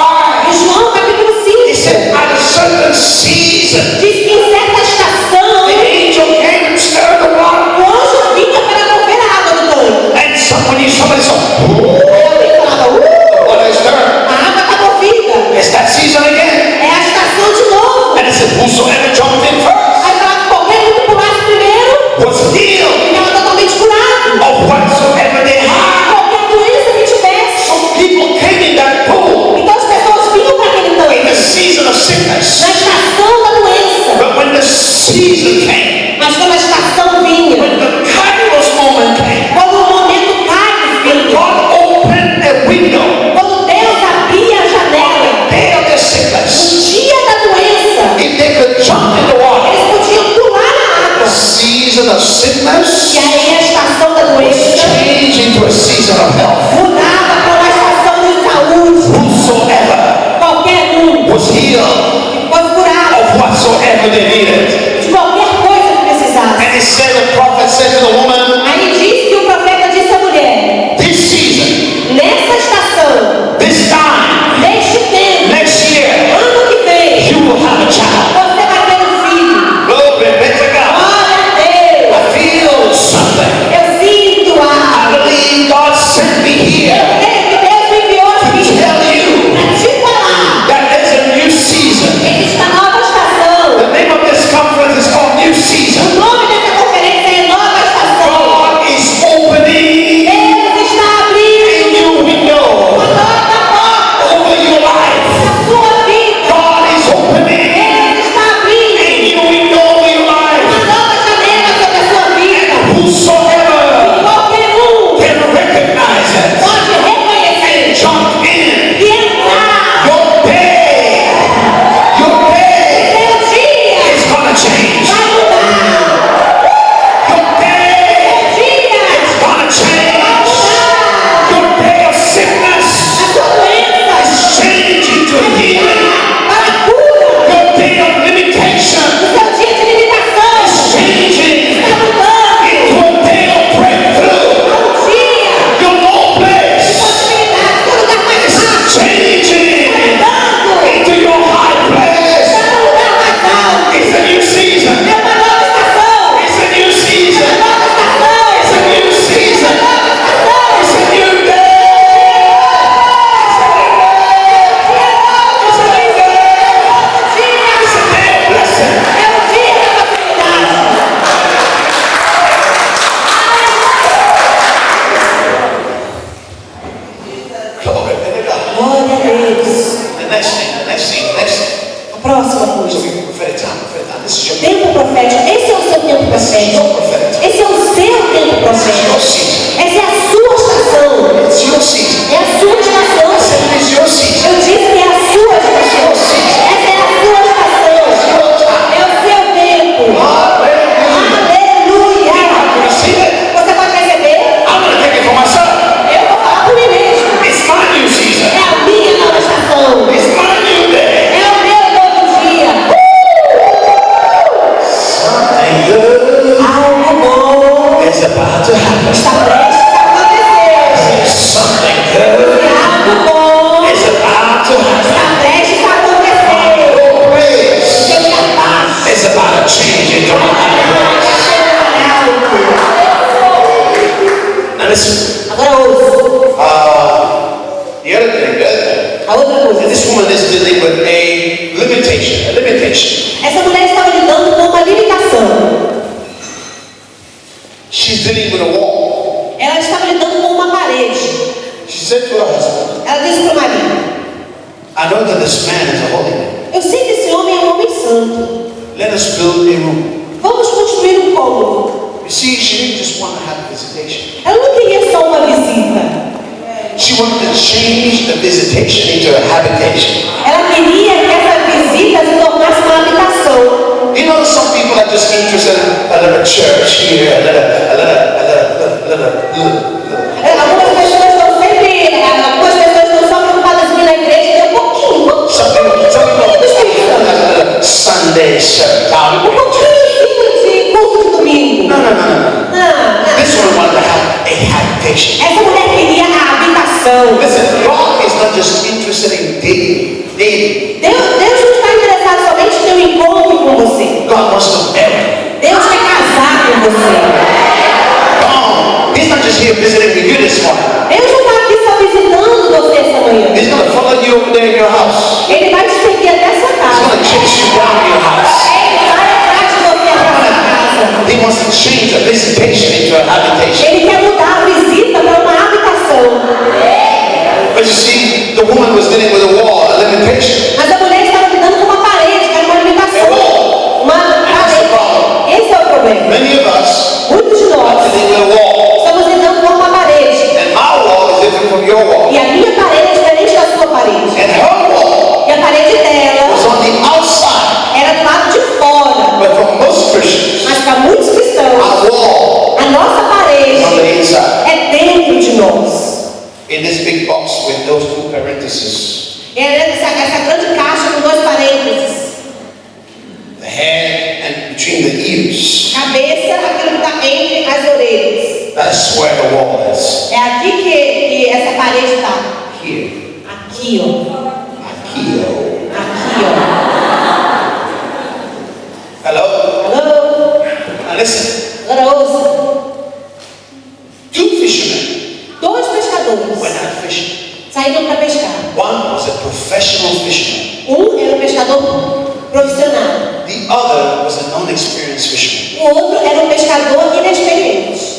B: Em João capítulo
A: He
B: 5.
A: said, at a certain season,
B: Diz que em certa estação
A: the angel came and stirred the water.
B: o anjo vinha para mover a água do tanque.
A: And somebody said,
B: Aí alguém falava,
A: what is stirred?
B: a água está movida.
A: It's that season again.
B: É a estação de novo.
A: And it said, whosoever jumped in first
B: Aí falava que qualquer um que pulasse primeiro,
A: was healed
B: ficava totalmente curado.
A: of whatsoever they had.
B: Qualquer doença que tivesse.
A: So people came in that pool
B: Então as pessoas vinham para aquele
A: in the
B: tanque.
A: season of sickness.
B: Na estação da doença.
A: But when the season came,
B: Mas quando a estação vinha,
A: when the Kairos moment came,
B: quando o momento cai,
A: when
B: vinha,
A: God opened a window,
B: quando Deus abria a janela,
A: day of their
B: no
A: sickness,
B: dia da doença,
A: if they could jump in the water,
B: eles podiam pular na
A: the
B: água.
A: season of sickness
B: E aí a estação da
A: was
B: doença
A: changed into a season of health.
B: mudava para uma estação de saúde.
A: Whosoever
B: Qualquer um
A: was healed
B: foi curado
A: of whatsoever they needed.
B: de qualquer coisa que precisasse.
A: And he said, the prophet said to the woman,
B: Aí diz que o profeta disse à mulher,
A: this season,
B: nessa estação,
A: this time,
B: neste tempo,
A: next year,
B: ano que vem,
A: you will have a child.
B: você vai ter um filho.
A: Glory be to God.
B: Glória a Deus.
A: I feel something.
B: Eu sinto
A: I
B: a...
A: believe God sent me
B: Eu
A: here
B: creio que Deus me enviou
A: to
B: aqui
A: tell you
B: para te falar.
A: that there's a new season.
B: Existe uma nova estação.
A: The name of this conference is called New Season.
B: O nome dessa conferência é Nova Estação.
A: God is opening
B: Deus está
A: a
B: abrindo
A: new window
B: uma nova porta
A: over your life.
B: na sua vida.
A: God is opening
B: Deus está
A: a
B: abrindo
A: new window over your
B: uma
A: life.
B: nova janela sobre a sua vida.
A: Whosoever
B: Qualquer um
A: can recognize it
B: pode
A: and
B: reconhecer
A: jump in.
B: e entrar.
A: Your day
B: Seu dia
A: is gonna change.
B: vai mudar.
A: Your day
B: Seu dia
A: is gonna change. Your day of sickness
B: a sua doença
A: is changing to healing.
B: para a cura.
A: Your day of limitation
B: Seu dia de limitação
A: is changing
B: está mudando.
A: into a day of breakthrough.
B: Um dia
A: Your low place
B: possibilidade de lugar mais
A: is
B: fácil.
A: changing
B: Mudando
A: into your high place.
B: para um lugar mais alto.
A: It's a new season.
B: É uma nova estação.
A: It's a new season.
B: Nova estação.
A: It's a new season.
B: Nova estação.
A: It's a new day. It's a new day. It's a day of blessing.
B: É o dia da possibilidade.
A: Glory be to God.
B: Glória a Deus.
A: The next thing.
B: A próxima coisa.
A: So we prophetic time. This is your
B: Tempo profético. Esse é o seu tempo profético.
A: prophetic time.
B: Esse é o seu tempo
A: This is your
B: profético.
A: season.
B: Essa é a sua estação.
A: It's your season.
B: É a sua
A: I
B: estação.
A: said it is your season.
B: Eu disse que é a sua estação. Essa é a sua estação.
A: Your time.
B: É o seu tempo.
A: Hallelujah.
B: Aleluia.
A: I can receive it.
B: Você pode receber?
A: I'm going to take it for myself.
B: Eu vou falar por mim mesmo.
A: It's my new season.
B: É a minha nova estação.
A: It's my new day.
B: É o meu novo dia.
A: Something good
B: Algo bom
A: is about to happen.
B: está prestes a acontecer.
A: Something good
B: E algo
A: listen.
B: Agora ouça.
A: The other thing,
B: A outra coisa.
A: this woman is dealing with a limitation.
B: Essa mulher estava lidando com uma limitação.
A: She's dealing with a wall.
B: Ela estava lidando com uma parede.
A: She said to her husband,
B: Ela disse para o marido:
A: I know that this man is a holy man.
B: eu sei que esse homem é um homem santo.
A: Let us build a room.
B: Vamos construir um cômodo.
A: You see, she didn't just want to have visitation.
B: Ela não queria só uma visita.
A: She wanted to change the visitation into a habitation.
B: Ela queria que essa visita se tornasse uma habitação.
A: You know, some people are just interested in a little church here, a little.
B: Algumas pessoas estão só preocupadas em ir na igreja, tem um pouquinho.
A: Some people Sunday service.
B: Um pouquinho de culto de domingo.
A: No.
B: Não.
A: This one wanted to have a habitation.
B: Essa mulher queria a habitação.
A: Listen, God is not just interested in dating.
B: Deus não está interessado somente em ter um encontro com você.
A: God wants to marry.
B: Deus quer casar com você.
A: God, He's not just here visiting with you this morning.
B: Deus não está aqui só visitando você essa manhã.
A: He's going to follow you over there in your house.
B: Ele vai te seguir até essa
A: He's
B: casa.
A: going to chase you down in your house.
B: Ele vai atrás de você até essa casa.
A: He wants to change a visitation into a habitation.
B: Ele quer mudar a visita para uma habitação.
A: But you see, the woman was dealing with a wall, a limitation.
B: Mas a mulher estava lidando com uma parede, que era uma limitação. Uma parede. Esse é o problema.
A: Many of us
B: Muitos de
A: are
B: nós
A: dealing with a wall.
B: estamos lidando com uma parede.
A: And our wall is different from your wall.
B: E a minha parede é diferente da sua parede.
A: And her wall
B: E a parede dela
A: was on the outside.
B: era do lado de fora.
A: But for most Christians,
B: Mas para muitos cristãos,
A: our wall
B: a nossa parede
A: is on the inside.
B: é dentro de nós.
A: In this big box with those two parentheses,
B: É essa grande caixa com dois parênteses.
A: the head and between the ears,
B: Cabeça, aquilo que está entre as orelhas.
A: that's where the wall is.
B: É aqui que essa parede está.
A: Here.
B: Aqui, ó.
A: Aqui, oh.
B: Aqui, ó.
A: Hello?
B: Alô?
A: Now listen.
B: Agora ouça.
A: Two fishermen
B: Dois pescadores
A: went out fishing.
B: saíram para pescar.
A: One was a professional fisherman.
B: Um era um pescador profissional.
A: The other was a non-experienced fisherman.
B: O outro era um pescador inexperiente.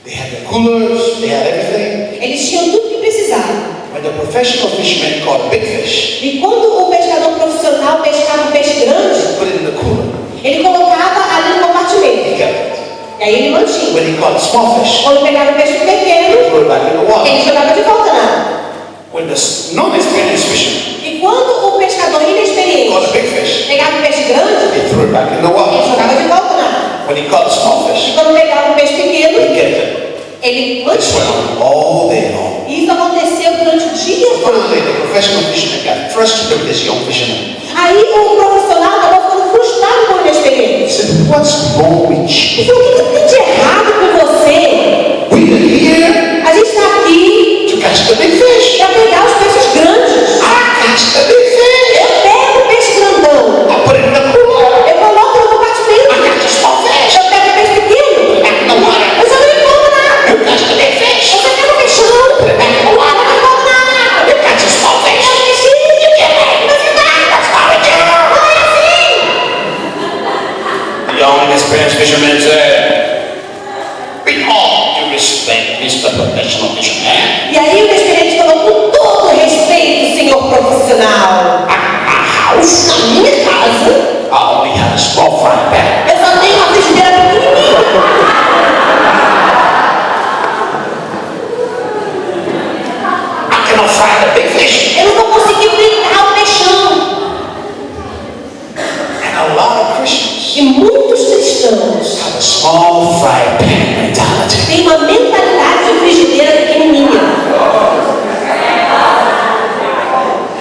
A: They had the coolers, they had everything.
B: Eles tinham tudo que precisavam.
A: When the professional fisherman caught a big fish,
B: E quando o pescador profissional pescava um peixe grande,
A: put it in the cooler.
B: ele colocava ali no
A: He
B: compartimento.
A: kept it.
B: E aí ele mantinha.
A: When he caught a small fish,
B: Quando pegava um peixe pequeno,
A: threw it back in the water.
B: ele jogava de volta na água.
A: When the non-experienced fisherman
B: E quando o pescador
A: caught a
B: inexperiente
A: big fish,
B: pegava um peixe grande,
A: he threw it back in the
B: ele
A: water.
B: jogava de volta na água.
A: When he caught a small
B: E
A: fish,
B: quando pegava um peixe
A: he
B: pequeno,
A: kept it.
B: ele
A: This went
B: mantinha.
A: on all day long.
B: E isso aconteceu durante o dia todo.
A: Finally, the professional fisherman got frustrated with this young fisherman.
B: Aí o profissional estava ficando frustrado com o
A: He
B: inexperiente.
A: said, "What's wrong with you?
B: Ele falou, o que tem de errado com você?
A: We are here
B: A gente está aqui
A: to catch the big fish.
B: para pegar os peixes grandes.
A: I catch the big fish.
B: Eu pego o peixe grandão.
A: I put it in the cooler.
B: Eu coloco no
A: I
B: compartimento.
A: catch the small fish.
B: Eu pego o peixe pequeno.
A: Back in the water.
B: Eu jogo ele fora na água.
A: You catch the big fish.
B: Você pega o peixão.
A: Put it back in the
B: Coloca
A: water.
B: de volta na água.
A: You catch a small fish.
B: É o peixinho.
A: You get back. That's how we do.
B: Não é assim.
A: The young inexperienced fisherman said, "With all due respect, Mr. Professional Fisherman,
B: E aí o inexperiente falou, com todo respeito, senhor profissional.
A: my house,
B: Na minha casa,
A: I only have a small frying pan.
B: eu só tenho uma frigideira pequenininha.
A: I cannot fry the big fish."
B: Eu não vou conseguir fritar o peixão.
A: And a lot of Christians
B: E muitos cristãos
A: have a small frying pan mentality.
B: têm uma mentalidade de frigideira pequenininha.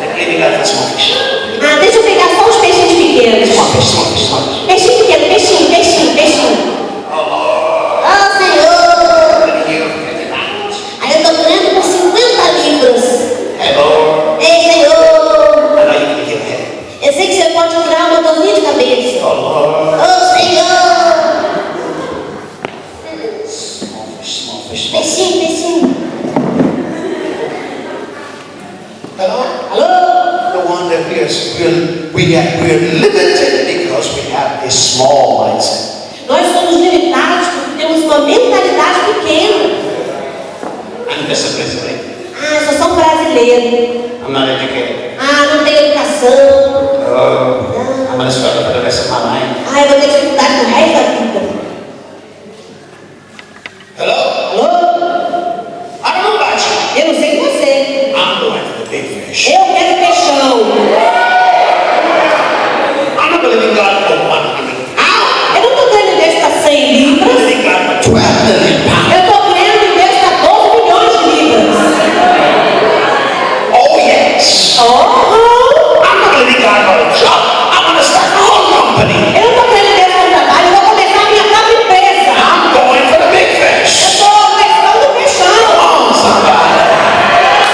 A: They're eating like a small fish.
B: Ah, deixa eu pegar só os peixinhos pequenos.
A: Small fish, small fish, small fish.
B: Peixinho pequeno, peixe
A: we're limited because we have a small mindset.
B: Nós somos limitados porque temos uma mentalidade pequena.
A: I'm just a Brazilian.
B: Ah, só sou um brasileiro.
A: I'm not educated.
B: Ah, não tenho educação.
A: I'm going to struggle for the rest of my life.
B: Ah, eu vou ter dificuldade no resto da vida.
A: Hello?
B: Alô?
A: I don't know about you.
B: Eu não sei você.
A: I'm going for the big fish.
B: Eu quero peixão.
A: I'm not believing God for 100 pounds.
B: Eu não estou ganhando em Deus para 100
A: I'm
B: libras.
A: believing God for 12 million pounds.
B: Eu estou ganhando em Deus para 12 milhões de libras.
A: Oh, yes.
B: Oh,
A: I'm not believing God for a job. I want to start my own company.
B: eu não estou ganhando em Deus para um trabalho. Eu vou começar a minha própria empresa.
A: I'm going for the big
B: Eu
A: fish.
B: estou pescando peixão.
A: Come on, somebody.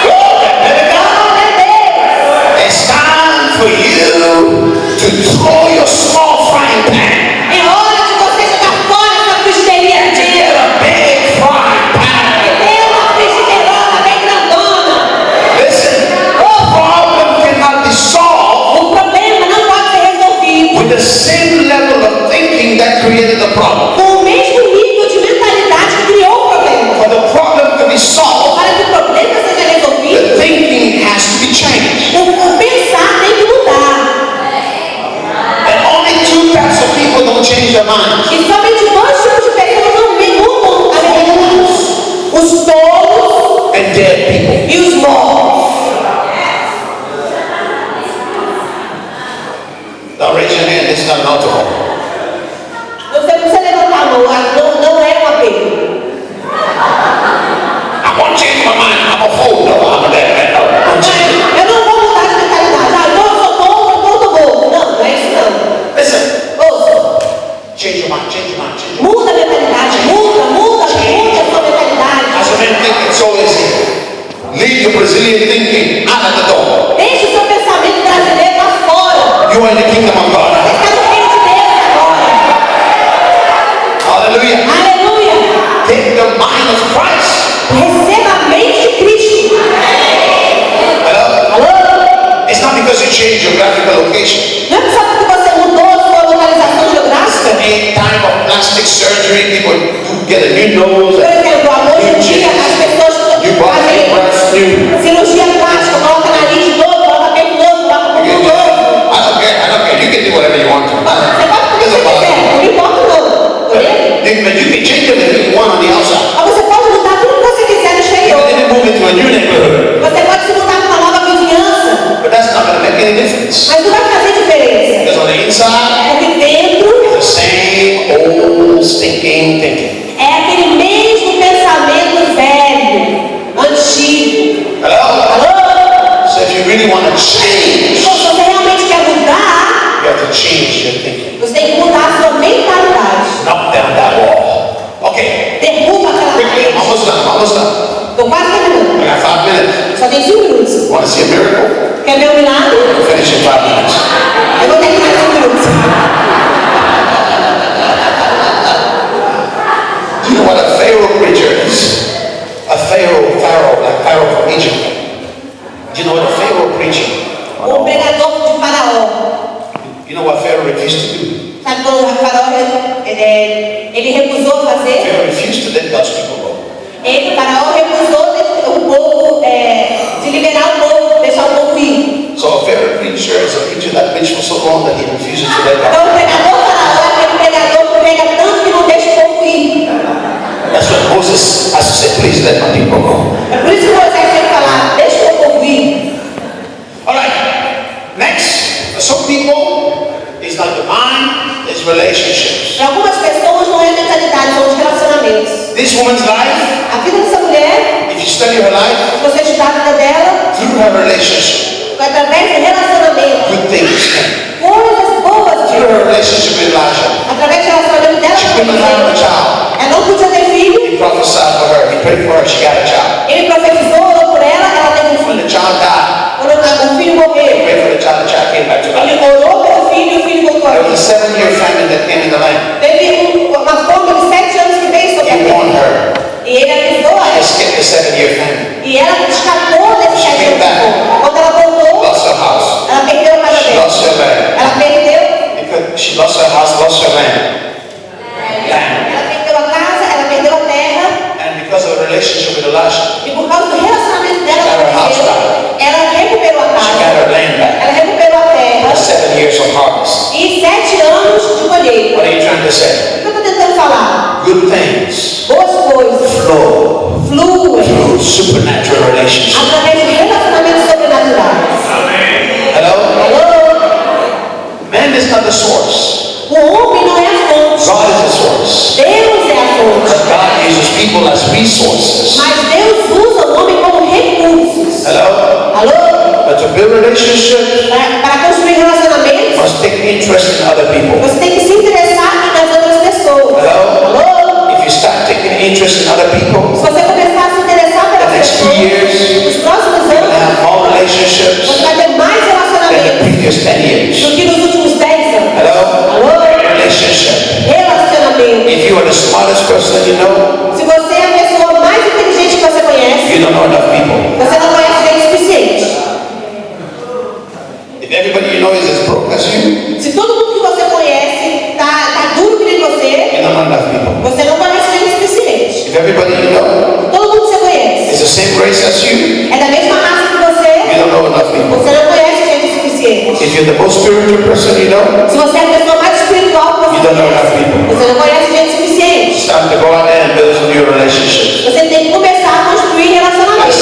A: Glory to God.
B: Glória a Deus.
A: It's time for you to throw your small frying pan.
B: É hora de você jogar fora essa frigideira
A: Get
B: de
A: a big frying pan.
B: ter uma frigideirona bem grandona.
A: Listen, problem cannot be solved
B: O problema não pode ser resolvido
A: with the same level of thinking that created the problem.
B: com o mesmo nível de mentalidade que criou o problema.
A: For the problem to be solved,
B: Para que o problema seja resolvido,
A: the thinking has to be changed.
B: o pensar tem que mudar.
A: And only two types of people don't change their minds.
B: E somente dois tipos de pessoas não mudam a mente: os tolos
A: And dead people.
B: e os mortos.
A: Don't raise your hand, this is not an altar call.
B: Você não precisa levantar a mão, não é um apelo.
A: I won't change my mind. I'm a fool. No, I'm a dead man. No, don't change it.
B: Eu não vou mudar de mentalidade. Ah, então eu sou tolo, então eu tô morto. Não é isso não.
A: Listen,
B: Ouça,
A: change your mind, change your mind, change your mind.
B: muda a mentalidade, muda a sua mentalidade.
A: As a man think it's so easy. Leave your Brazilian thinking out of the door.
B: Deixe o seu pensamento brasileiro lá fora.
A: You are in the kingdom of God.
B: Você está no reino de Deus agora.
A: Hallelujah.
B: Aleluia.
A: Take the mind of Christ.
B: Receba a mente de Cristo.
A: Hello?
B: Alô?
A: It's not because you change geographical location.
B: Não é só porque você mudou a sua localização
A: It's
B: geográfica.
A: the time of plastic surgery. People get a new nose,
B: Por
A: a
B: exemplo, hoje em dia as pessoas
A: new body,
B: fazem
A: breast, new.
B: cirurgia plástica, coloca nariz novo, coloca peito novo, coloca
A: You
B: bumbum
A: can do
B: novo.
A: it. I don't care. You can do whatever you want to.
B: Você pode fazer o que
A: Doesn't
B: você
A: bother
B: quiser,
A: me.
B: não me importa não. Entendeu?
A: But you can change everything you want on the outside.
B: Mas você pode mudar tudo que você quiser no
A: You
B: exterior.
A: can move into a new neighborhood.
B: Você pode se mudar para uma nova vizinhança,
A: But that's not going to make any difference.
B: mas não vai fazer diferença.
A: Because on the inside,
B: Porque dentro
A: the same old stinking thinking.
B: é aquele mesmo pensamento velho, antigo.
A: Hello?
B: Alô?
A: So if you really want to change,
B: Então, se você realmente quer mudar,
A: you have to change your thinking.
B: você tem que mudar a sua mentalidade.
A: Knock down that wall. Okay.
B: Derruba aquela
A: Quickly, I'm
B: parede.
A: almost done. I'm almost done.
B: Estou quase terminando.
A: I got 5 minutes.
B: Só tem 5 minutos.
A: Want to see a miracle?
B: Quer ver um milagre?
A: We'll finish in 5 minutes.
B: Eu vou terminar em 5 minutos.
A: Do you know what a Pharaoh preacher is? A Pharaoh, like Pharaoh from Egypt. Do you know what a Pharaoh preacher?
B: O pregador de Faraó.
A: You know what Pharaoh refused to do?
B: Sabe quando o Faraó ele recusou fazer?
A: Pharaoh refused to let God's people go.
B: O Faraó recusou o povo, de liberar o povo, deixar o povo ir.
A: So a Pharaoh preacher is a preacher that preached for so long that he refuses to let God.
B: Então o pregador Faraó é aquele pregador que prega tanto que não deixa o povo ir.
A: That's what Moses has to say, please let my people go.
B: É por isso que Moisés tem que falar, deixa o povo ir.
A: Alright, next. For some people, it's not the mind, it's relationships.
B: Para algumas pessoas não é a mentalidade, são os relacionamentos.
A: This woman's life,
B: A vida dessa mulher,
A: if you study her life,
B: se você estudar a vida dela,
A: through her relationship,
B: foi através de relacionamento.
A: good things came.
B: Coisas boas
A: Through
B: viram.
A: her relationship with Elijah,
B: Através do relacionamento dela
A: she
B: com
A: couldn't have a
B: Eliseu.
A: child.
B: Ela não podia ter filho.
A: He prophesied for her, he prayed for her, she got a child.
B: Ele profetizou, orou por ela teve um
A: When
B: filho.
A: the child died,
B: Quando o filho
A: he
B: morreu,
A: prayed for the child came back to life.
B: ele orou pelo filho e o filho voltou a
A: There was a
B: vida.
A: 7-year famine that came in the land.
B: Teve uma fome de 7 anos que veio sobre a
A: He warned
B: terra.
A: her.
B: E ele avisou
A: She
B: ela.
A: escaped the 7-year famine.
B: E ela escapou desse 7 anos de fome. Quando ela voltou,
A: Lost her house, the source.
B: O homem não é a fonte.
A: God is the source.
B: Deus é a
A: But
B: fonte.
A: God uses people as resources.
B: Mas Deus usa o homem como recursos.
A: Hello?
B: Alô?
A: But to build relationships,
B: Para construir relacionamentos,
A: must take interest in other people.
B: você tem que se interessar nas outras pessoas.
A: Hello?
B: Alô?
A: If you start taking interest in other people,
B: Se você começar a se interessar
A: the
B: pelas
A: next 2
B: pessoas,
A: years,
B: nos próximos
A: you're going to
B: anos,
A: have more
B: você
A: relationships
B: vai ter mais
A: than the
B: relacionamentos
A: previous 10 years.
B: do que nos últimos 10 anos.
A: Hello?
B: Alô?
A: Relationship.
B: Relacionamento.
A: If you are the smartest person you know,
B: Se você é a pessoa mais inteligente que você conhece,
A: you don't know enough people.
B: você não conhece gente suficiente.
A: If everybody you know is as broke as you,
B: Se todo mundo que você conhece tá duro que nem você,
A: you don't know enough people.
B: você não conhece gente suficiente.
A: If everybody you know
B: Todo mundo que você conhece
A: is the same race as you,
B: é da mesma raça que
A: you
B: você,
A: don't know enough people.
B: você não conhece gente suficiente.
A: If you're the most spiritual person you know,
B: Se você é a pessoa mais espiritual que
A: you
B: você
A: don't know enough
B: conhece,
A: people.
B: você não conhece gente suficiente.
A: It's time to go out there and build some new relationships.
B: Você tem que começar a construir relacionamentos.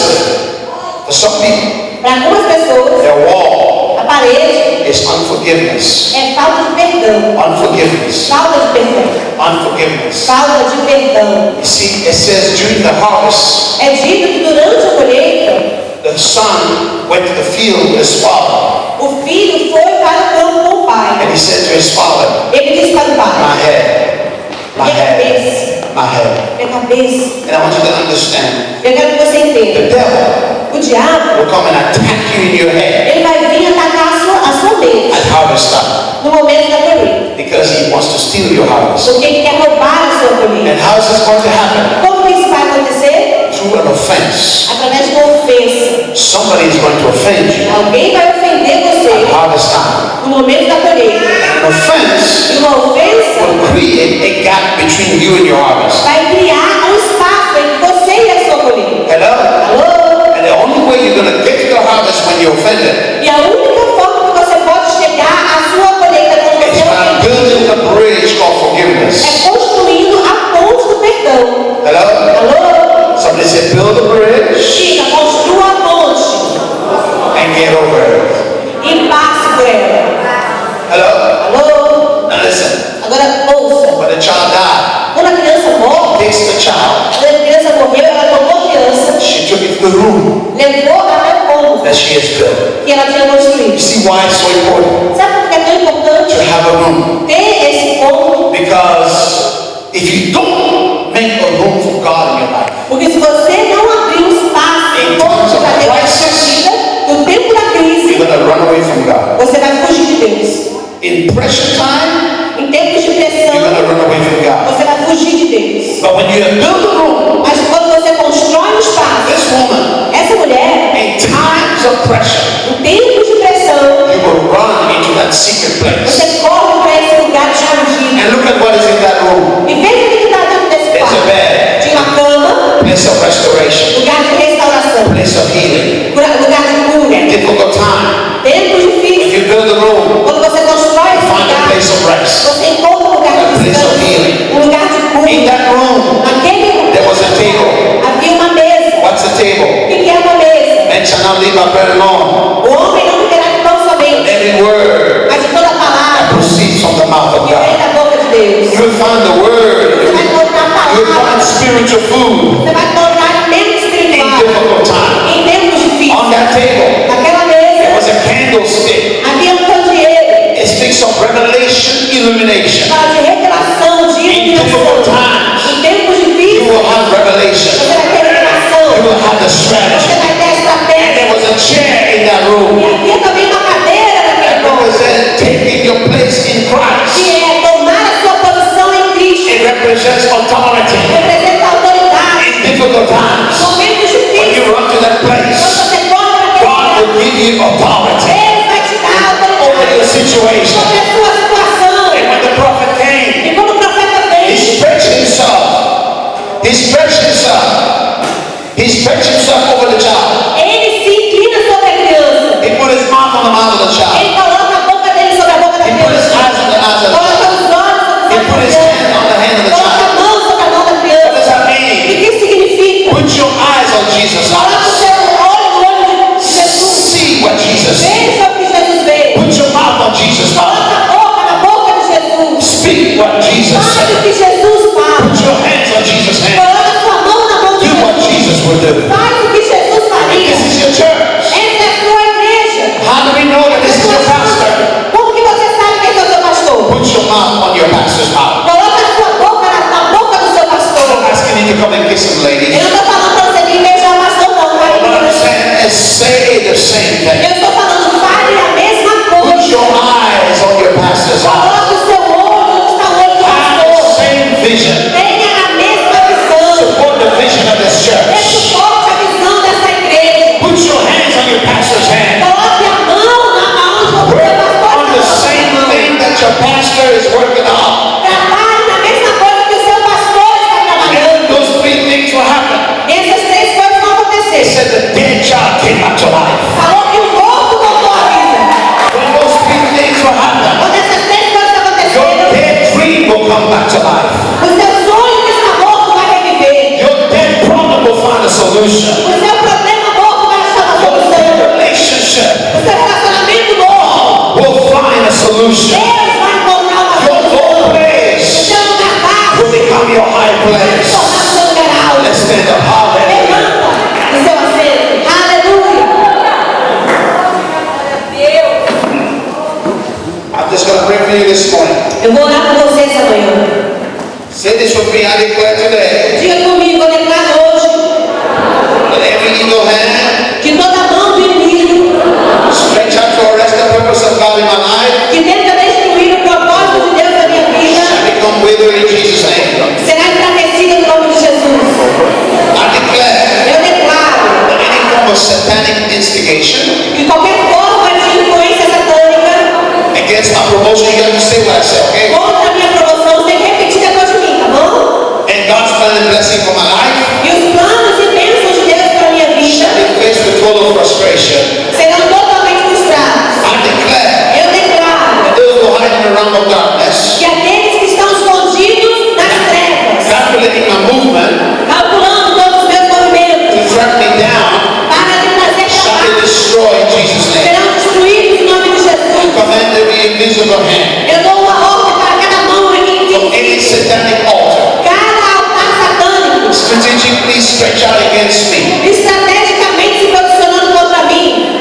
A: For some people,
B: Para algumas pessoas,
A: their wall
B: a parede
A: is unforgiveness.
B: é falta de perdão.
A: Unforgiveness.
B: Falta de perdão.
A: Unforgiveness.
B: Falta de perdão.
A: You see, it says during the harvest,
B: É dito que durante a colheita,
A: the son went to the field with his father.
B: o filho foi para o campo com o pai.
A: And he said to his father,
B: Ele disse para o pai:
A: my head, my
B: minha
A: head,
B: cabeça,
A: my head.
B: minha cabeça.
A: And I want you to understand,
B: Eu quero que você
A: the
B: entenda.
A: devil
B: O diabo,
A: will come and attack you in your head
B: ele vai vir atacar a sua mente
A: at harvest time
B: no momento da colheita.
A: because he wants to steal your harvest.
B: Porque ele quer roubar a sua
A: And
B: colheita.
A: how is this going to happen?
B: Como que isso vai acontecer?
A: Through an offense.
B: Através de uma ofensa.
A: Somebody is going to offend you
B: Alguém vai ofender
A: at
B: você
A: harvest time.
B: no momento da colheita.
A: An offense
B: E uma ofensa
A: will create a gap between you and your harvest.
B: vai criar um espaço entre você e a sua colheita.
A: Hello?
B: Alô?
A: And the only way you're going to get to the harvest when you're offended
B: E a única forma que você pode chegar à sua colheita quando
A: is
B: você é
A: by
B: ofendido
A: building a bridge called forgiveness.
B: é construindo a ponte do perdão.
A: Hello?
B: Alô?
A: Somebody said, build a bridge
B: Diga, construa a ponte
A: and get over it.
B: e passe por ela.
A: Hello?
B: Alô?
A: Now listen,
B: Agora ouça.
A: when a child died,
B: Quando a criança morre,
A: takes the child,
B: quando a criança morreu, ela tomou a criança,
A: she took it to the room
B: levou até o cômodo
A: that she has built.
B: que ela tinha
A: You
B: construído.
A: see why it's so important
B: Sabe por que é tão importante
A: to have a room?
B: ter esse cômodo?
A: Because if you don't make a room for God in your life,
B: Porque se você não abrir um espaço, um cômodo para Deus na sua vida, no tempo da crise,
A: you're going to run away from God.
B: você vai fugir de Deus.
A: In pressure time,
B: Em tempos de
A: you're
B: pressão,
A: going to run away from God.
B: você vai fugir de Deus.
A: But when you build a room,
B: Mas quando você constrói um espaço,
A: this woman,
B: essa mulher,
A: in times of pressure,
B: em tempos de pressão,
A: you will run into that secret place.
B: você corre para esse lugar escondido.
A: And look at what is in that room.
B: E veja o que está dentro desse
A: There's a
B: quarto.
A: bed,
B: Tinha uma cama,
A: place of restoration,
B: lugar de restauração,
A: place of healing.
B: lugar de cura.
A: Difficult time.
B: Tempos
A: If
B: difíceis.
A: you build a room,
B: Quando você constrói esse
A: find a
B: lugar,
A: place of rest.
B: você encontra um lugar
A: A
B: de
A: place of
B: descanso,
A: healing.
B: um lugar de cura.
A: In that room,
B: Naquele
A: there
B: lugar
A: was a table.
B: havia uma mesa.
A: What's a table?
B: O que é uma mesa?
A: Man shall not live by bread alone,
B: O homem não viverá de pão somente,
A: every word
B: mas de toda
A: that
B: palavra
A: proceeds from the mouth of
B: que vem
A: God.
B: da boca de Deus.
A: You will find the word.
B: Você vai encontrar a
A: You will find
B: palavra.
A: spiritual food
B: Você vai encontrar alimento
A: in
B: espiritual
A: difficult times.
B: em tempos
A: On
B: difíceis.
A: that table,
B: Naquela
A: there was
B: mesa
A: a candlestick.
B: havia um candeeiro.
A: It speaks of revelation, illumination.
B: Fala de revelação, de
A: In difficult
B: iluminação.
A: times,
B: Em tempos
A: you
B: difíceis,
A: will have revelation.
B: você vai ter revelação.
A: You will have the
B: Você
A: strategy.
B: vai ter
A: And
B: estratégia.
A: there was a chair in that
B: E
A: room
B: havia também uma cadeira
A: that
B: naquele ponto,
A: represents taking your place in Christ.
B: que é tomar a sua posição em Cristo.
A: It represents authority
B: Representa a autoridade.
A: in difficult times.
B: Momentos
A: When
B: difíceis,
A: you run to that
B: quando
A: place,
B: você corre naquele
A: God
B: lugar,
A: will give you authority.
B: Deus vai te dar
A: solution.
B: Deus vai encontrar uma
A: Your low
B: solução. O
A: place
B: seu lugar baixo
A: will become your high
B: vai
A: place.
B: se tornar o seu lugar alto.
A: Let's stand up. Hallelujah.
B: Levanta do seu assento. Aleluia.
A: I'm just going to pray for you this morning.
B: Eu vou orar por você essa manhã.
A: Say this with me. I declare today
B: Diga comigo, eu declaro hoje
A: that every evil hand
B: que toda mão do inimigo
A: stretch out to arrest the purpose of God in my life
B: que tenta destruir o propósito de Deus na minha vida
A: shall become withered in Jesus' name.
B: será enfraquecida no nome de Jesus.
A: I declare
B: Eu declaro
A: that any form of satanic instigation
B: que qualquer forma de influência satânica
A: against my promotion, you have to say what I said, okay?
B: contra a minha promoção tem que repetir depois de mim, tá bom?
A: And God's plan and blessing for my life
B: E os planos e bênçãos de Deus para a minha vida
A: shall be faced with total frustration.
B: serão totalmente frustrados.
A: I declare
B: Eu declaro
A: that those who hide in the realm of darkness,
B: que aqueles que estão escondidos nas trevas,
A: calculating my movement
B: calculando todos os meus movimentos,
A: to track me down,
B: para me trazer
A: shall
B: para
A: be
B: baixo,
A: destroyed in Jesus' name.
B: serão destruídos em nome de Jesus.
A: Command every invisible hand
B: Eu dou uma ordem para cada mão aqui
A: from any
B: invisível,
A: satanic altar
B: cada altar satânico,
A: strategically stretch out against me.
B: estrategicamente se posicionando contra mim.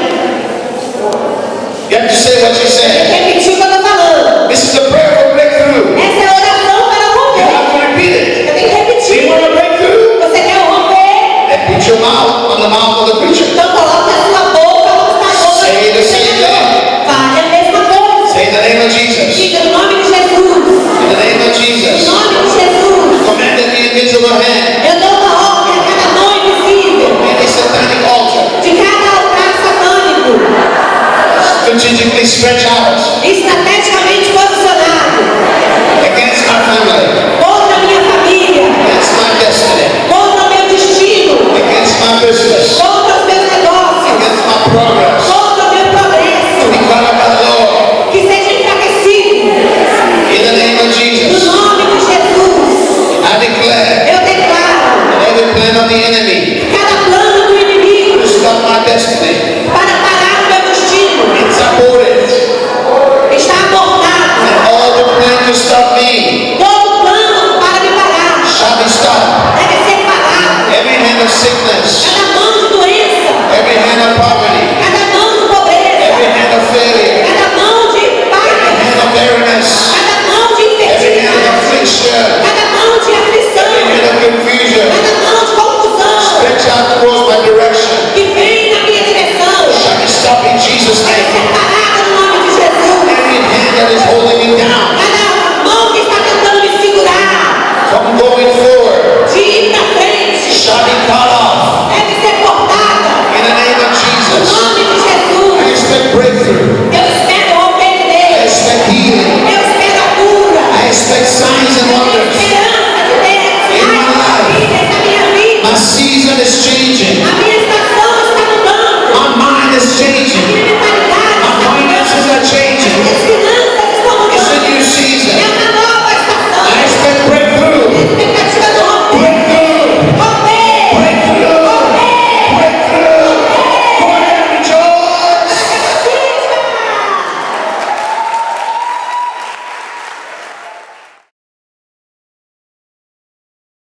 A: You have to say what you said.
B: Repetir o que eu estou falando.
A: This is the prayer for breakthrough.
B: Essa é a oração para
A: You
B: romper.
A: have to repeat it.
B: Eu tenho que
A: Do you
B: repetir.
A: want a breakthrough?
B: Você quer romper?
A: Then put your mouth on the mouth of the preacher.
B: Então coloque a sua boca onde está a boca
A: Say the
B: do
A: same
B: pregador.
A: thing.
B: Fale a mesma coisa.
A: Say in the name of Jesus.
B: Diga no nome de Jesus.
A: In the name of
B: Em
A: Jesus.
B: nome de Jesus.
A: Command every invisible hand
B: Eu dou uma ordem a cada mão invisível
A: from any satanic altar
B: de cada altar satânico.
A: strategically stretch out
B: Estrategicamente